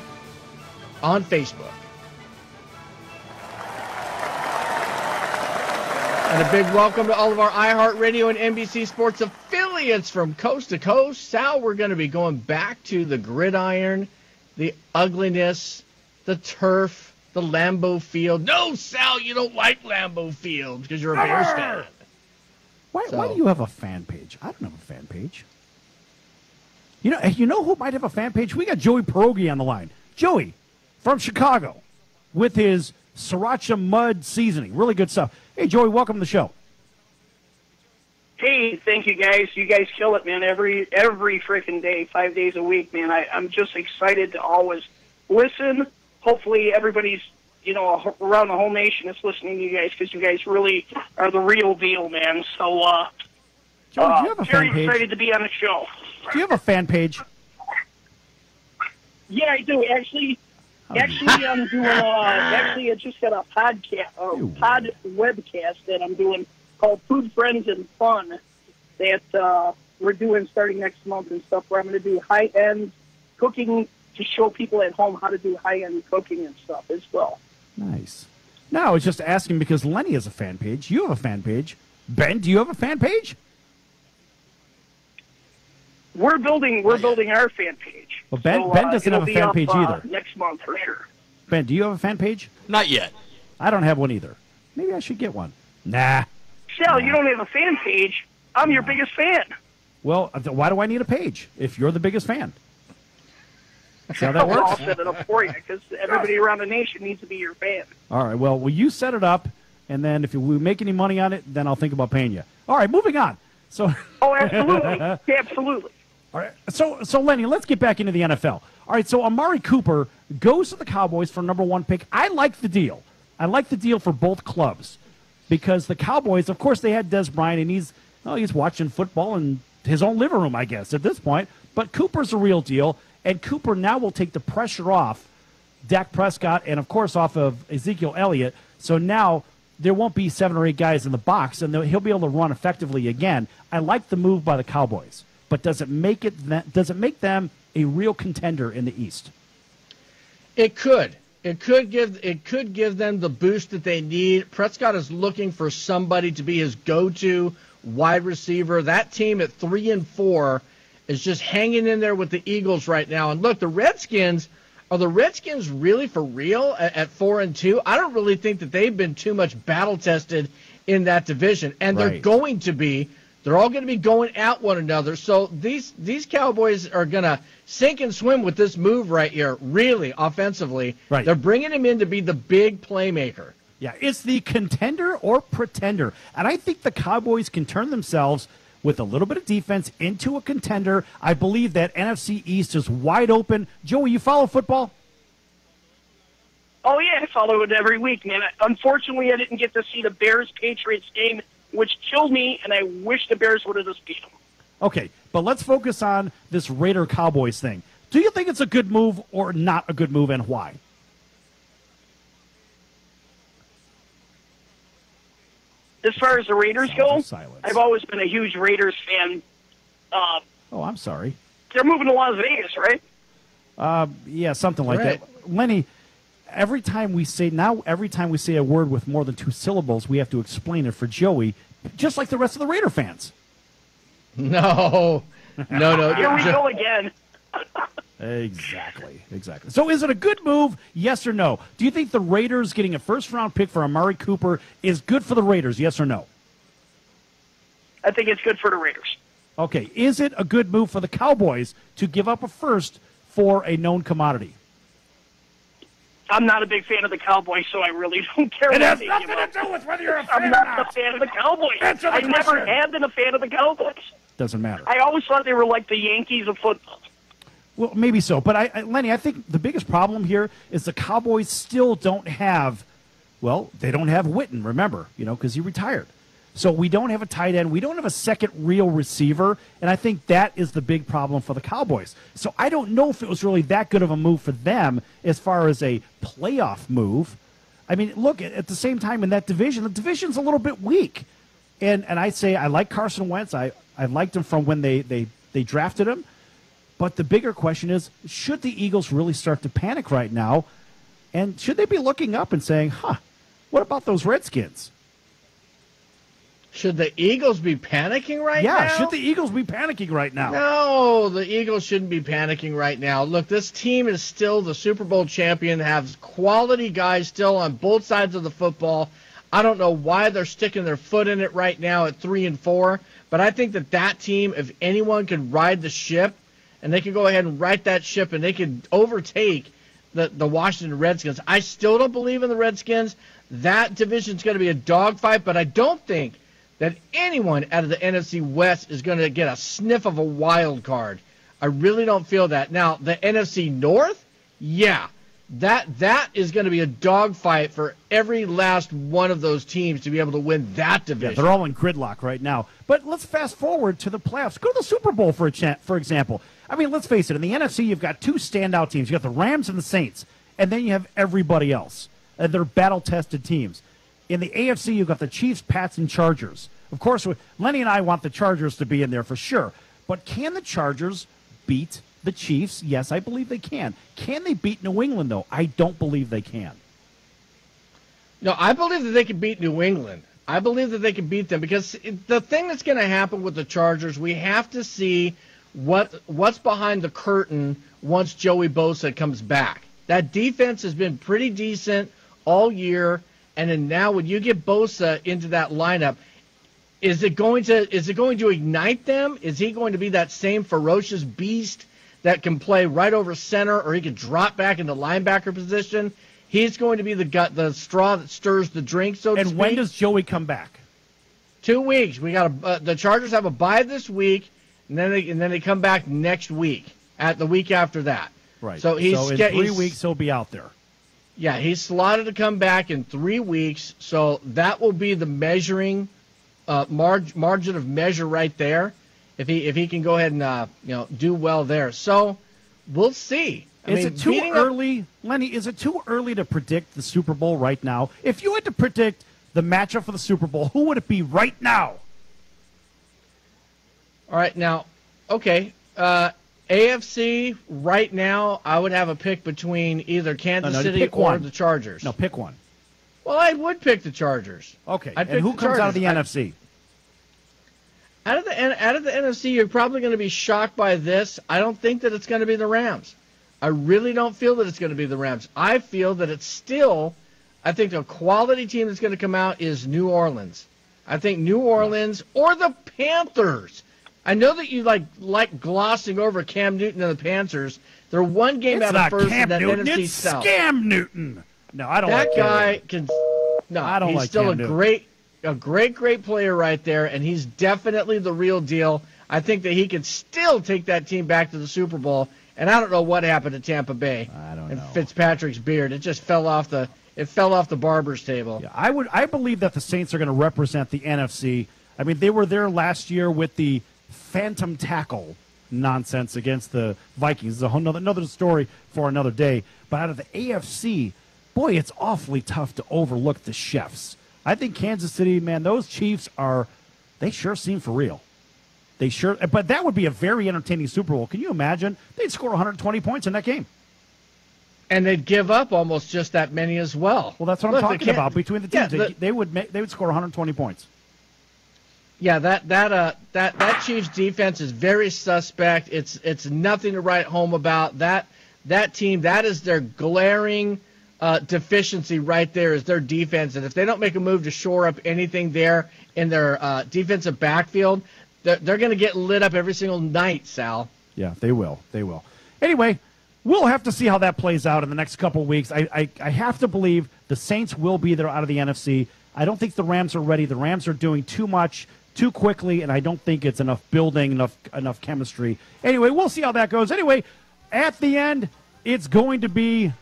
on Facebook. And a big welcome to all of our iHeartRadio and NBC Sports affiliates from coast to coast. Sal, we're going to be going back to the gridiron, the ugliness, the turf, the Lambeau Field. No, Sal, you don't like Lambeau Field because you're a Bears fan. Why do you have a fan page? I don't have a fan page. You know who might have a fan page? We got Joey Pierogi on the line. Joey from Chicago with his Sriracha Mud seasoning. Really good stuff. Hey, Joey, welcome to the show. Hey, thank you, guys. You guys kill it, man. Every freaking day, 5 days a week, man. I'm just excited to always listen. Hopefully everybody's, around the whole nation is listening to you guys because you guys really are the real deal, man. So, Joey, do you have a very fan page? excited to be on the show. Do you have a fan page? Yeah, I do. Actually, I'm doing. I just got a pod webcast that I'm doing called Food, Friends, and Fun that we're doing starting next month and stuff. Where I'm going to do high-end cooking to show people at home how to do high-end cooking and stuff as well. Nice. No, I was just asking because Lenny has a fan page. You have a fan page. Ben, do you have a fan page? We're building our fan page. Well, Ben doesn't have a fan page either. Next month for sure. Ben, do you have a fan page? Not yet. I don't have one either. Maybe I should get one. Nah. Sal, you don't have a fan page. I'm your biggest fan. Well, why do I need a page if you're the biggest fan? See how that Well, works? I'll set it up for you because everybody around the nation needs to be your fan. All right. Well, will you set it up, and then if we make any money on it, then I'll think about paying you. All right. Moving on. So. Oh, absolutely. Absolutely. All right. So Lenny, let's get back into the NFL. All right. So Amari Cooper goes to the Cowboys for #1 pick. I like the deal. I like the deal for both clubs because the Cowboys, of course, they had Des Bryant, and he's watching football in his own living room, I guess, at this point. But Cooper's a real deal, and Cooper now will take the pressure off Dak Prescott and, of course, off of Ezekiel Elliott. So now there won't be 7 or 8 guys in the box, and he'll be able to run effectively again. I like the move by the Cowboys, but does it make them a real contender in the East? It could. It could give them the boost that they need. Prescott is looking for somebody to be his go-to wide receiver. That team at 3-4 is just hanging in there with the Eagles right now. And look, the Redskins, are the Redskins really for real at 4-2? I don't really think that they've been too much battle-tested in that division. And they're going to be. They're all going to be going at one another. So these Cowboys are going to sink and swim with this move right here, really, offensively. Right. They're bringing him in to be the big playmaker. Yeah, it's the contender or pretender. And I think the Cowboys can turn themselves with a little bit of defense into a contender. I believe that NFC East is wide open. Joey, you follow football? Oh, yeah, I follow it every week, man. Unfortunately, I didn't get to see the Bears-Patriots game, which killed me, and I wish the Bears would have just beat them. Okay, but let's focus on this Raider-Cowboys thing. Do you think it's a good move or not a good move, and why? As far as the Raiders go, I've always been a huge Raiders fan. Oh, I'm sorry. They're moving to Las Vegas, right? Yeah, something like that. Lenny, every time we say a word with more than 2 syllables, we have to explain it for Joey, just like the rest of the Raider fans. No. Here we go again. Exactly. So is it a good move, yes or no? Do you think the Raiders getting a first-round pick for Amari Cooper is good for the Raiders, yes or no? I think it's good for the Raiders. Okay, is it a good move for the Cowboys to give up a first for a known commodity? I'm not a big fan of the Cowboys, so I really don't care. It has what they nothing give up. to do with whether you're a fan I'm or not not. a fan of the Cowboys. Answer the I never question. have been a fan of the Cowboys. Doesn't matter. I always thought they were like the Yankees of football. Well, maybe so. But, Lenny, I think the biggest problem here is the Cowboys still don't have, they don't have Witten, remember, because he retired. So we don't have a tight end. We don't have a second real receiver. And I think that is the big problem for the Cowboys. So I don't know if it was really that good of a move for them as far as a playoff move. I mean, look, at the same time in that division, the division's a little bit weak. And I say I like Carson Wentz. I liked him from when they They drafted him. But the bigger question is, should the Eagles really start to panic right now? And should they be looking up and saying, what about those Redskins? Should the Eagles be panicking right now? Yeah, should the Eagles be panicking right now? No, the Eagles shouldn't be panicking right now. Look, this team is still the Super Bowl champion, has quality guys still on both sides of the football. I don't know why they're sticking their foot in it right now at 3-4, but I think that team, if anyone could ride the ship, and they could go ahead and right that ship, and they could overtake the Washington Redskins. I still don't believe in the Redskins. That division's going to be a dogfight, but I don't think that anyone out of the NFC West is going to get a sniff of a wild card. I really don't feel that. Now, the NFC North, yeah, that is going to be a dogfight for every last one of those teams to be able to win that division. Yeah, they're all in gridlock right now. But let's fast forward to the playoffs. Go to the Super Bowl, for example. I mean, let's face it. In the NFC, you've got two standout teams. You got the Rams and the Saints, and then you have everybody else. They're battle-tested teams. In the AFC, you've got the Chiefs, Pats, and Chargers. Of course, Lenny and I want the Chargers to be in there for sure. But can the Chargers beat the Chiefs? Yes, I believe they can. Can they beat New England, though? I don't believe they can. No, I believe that they can beat New England. I believe that they can beat them because the thing that's going to happen with the Chargers, we have to see what's behind the curtain once Joey Bosa comes back. That defense has been pretty decent all year, and then now when you get Bosa into that lineup, is it going to ignite them? Is he going to be that same ferocious beast that can play right over center, or he can drop back into linebacker position? He's going to be the straw that stirs the drink, so to speak. And when does Joey come back? 2 weeks. We got the Chargers have a bye this week, and then they come back next week, at the week after that. Right. So in 3 weeks he'll be out there. Yeah, he's slotted to come back in 3 weeks. So that will be the measuring margin of measure right there. If he can go ahead and do well there. So we'll see. Is it too early, Lenny? Is it too early to predict the Super Bowl right now? If you had to predict the matchup for the Super Bowl, who would it be right now? All right, now, okay. AFC right now, I would have a pick between either Kansas City or the Chargers. No, pick one. Well, I would pick the Chargers. Okay, and who comes out of the NFC? Out of the NFC, you're probably going to be shocked by this. I don't think that it's going to be the Rams. I really don't feel that it's going to be the Rams. I feel that it's still, I think the quality team that's going to come out is New Orleans. I think New Orleans or the Panthers. I know that you like glossing over Cam Newton and the Panthers. They're one game out of first in that NFC South. It's Scam Newton. No, I don't like that guy. He's still a great player right there, and he's definitely the real deal. I think that he can still take that team back to the Super Bowl. And I don't know what happened to Tampa Bay. I don't and know. Fitzpatrick's beard. It just fell off the barber's table. Yeah, I believe that the Saints are going to represent the NFC. I mean, they were there last year with the phantom tackle nonsense against the Vikings. It's a whole another story for another day. But out of the AFC, boy, it's awfully tough to overlook the Chiefs. I think Kansas City, man, those Chiefs they sure seem for real. But that would be a very entertaining Super Bowl. Can you imagine? They'd score 120 points in that game. And they'd give up almost just that many as well. Well, that's what I'm talking about. Between the teams, they would score 120 points. Yeah, that Chiefs defense is very suspect. It's nothing to write home about. That team, that is their glaring deficiency right there, is their defense. And if they don't make a move to shore up anything there in their defensive backfield, they're going to get lit up every single night, Sal. Yeah, they will. They will. Anyway, we'll have to see how that plays out in the next couple of weeks. I have to believe the Saints will be there out of the NFC. I don't think the Rams are ready. The Rams are doing too much too quickly, and I don't think it's enough building, enough chemistry. Anyway, we'll see how that goes. Anyway, at the end, it's going to be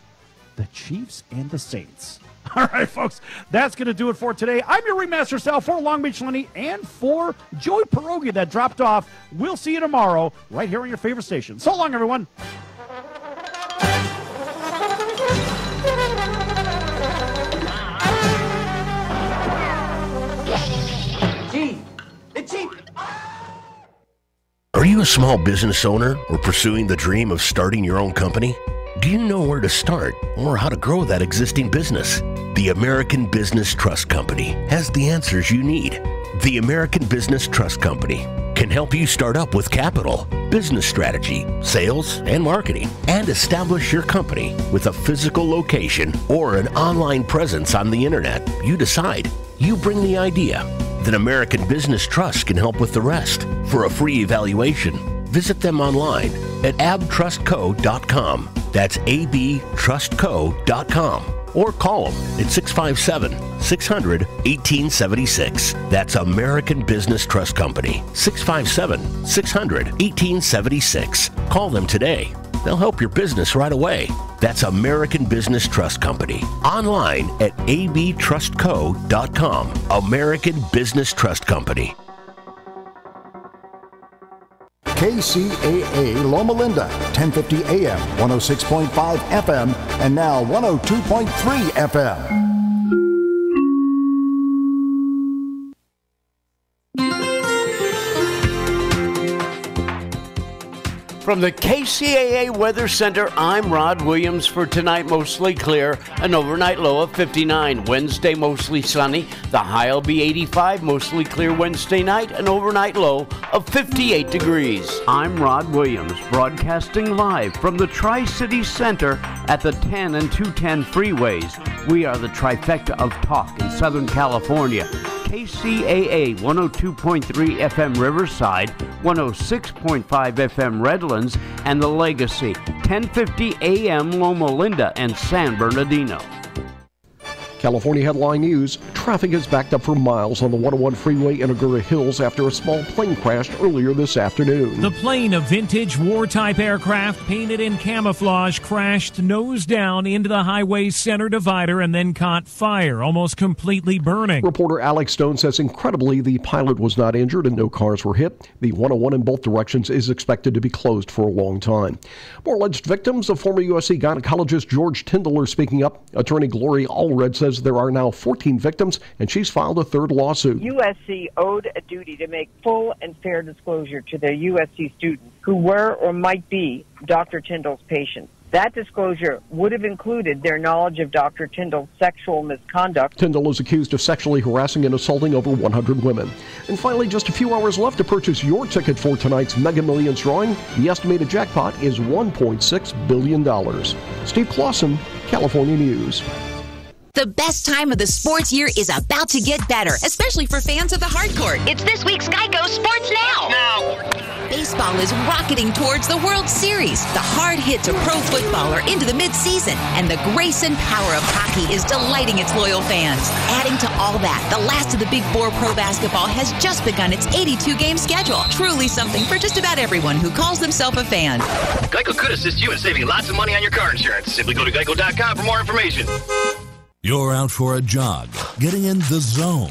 the Chiefs and the Saints. All right, folks, that's going to do it for today. I'm your ringmaster, Sal, for Long Beach Lenny, and for Joey Pierogi that dropped off. We'll see you tomorrow right here on your favorite station. So long, everyone. Are you a a small business owner or pursuing the dream of starting your own company? Do you know where to start or how to grow that existing business? The American Business Trust Company has the answers you need. The American Business Trust Company can help you start up with capital, business strategy, sales, and marketing, and establish your company with a physical location or an online presence on the internet. You decide. You bring the idea. Then American Business Trust can help with the rest. For a free evaluation, visit them online at abtrustco.com. That's abtrustco.com. Or call them at 657-600-1876. That's American Business Trust Company, 657-600-1876. Call them today. They'll help your business right away. That's American Business Trust Company. Online at abtrustco.com. American Business Trust Company. KCAA Loma Linda, 1050 AM, 106.5 FM, and now 102.3 FM. From the KCAA Weather Center, I'm Rod Williams. For tonight, mostly clear, an overnight low of 59. Wednesday, mostly sunny. The high will be 85, mostly clear Wednesday night, an overnight low of 58 degrees. I'm Rod Williams, broadcasting live from the Tri-City Center at the 10 and 210 freeways. We are the trifecta of talk in Southern California. KCAA 102.3 FM Riverside, 106.5 FM Redlands, and The Legacy, 1050 AM Loma Linda and San Bernardino. California headline news. Traffic is backed up for miles on the 101 freeway in Agoura Hills after a small plane crashed earlier this afternoon. The plane, a vintage war-type aircraft painted in camouflage, crashed nose down into the highway's center divider and then caught fire, almost completely burning. Reporter Alex Stone says incredibly the pilot was not injured and no cars were hit. The 101 in both directions is expected to be closed for a long time. More alleged victims of former USC gynecologist George Tindler speaking up. Attorney Gloria Allred says there are now 14 victims, and she's filed a third lawsuit. USC owed a duty to make full and fair disclosure to their USC students who were or might be Dr. Tindall's patients. That disclosure would have included their knowledge of Dr. Tindall's sexual misconduct. Tindall is accused of sexually harassing and assaulting over 100 women. And finally, just a few hours left to purchase your ticket for tonight's Mega Millions drawing. The estimated jackpot is $1.6 billion. Steve Clausen, California News. The best time of the sports year is about to get better, especially for fans of the hardcourt. It's this week's Geico Sports Now. Baseball is rocketing towards the World Series. The hard hits of pro football are into the midseason, and the grace and power of hockey is delighting its loyal fans. Adding to all that, the last of the Big Four pro basketball has just begun its 82-game schedule. Truly something for just about everyone who calls themselves a fan. Geico could assist you in saving lots of money on your car insurance. Simply go to geico.com for more information. You're out for a jog, getting in the zone.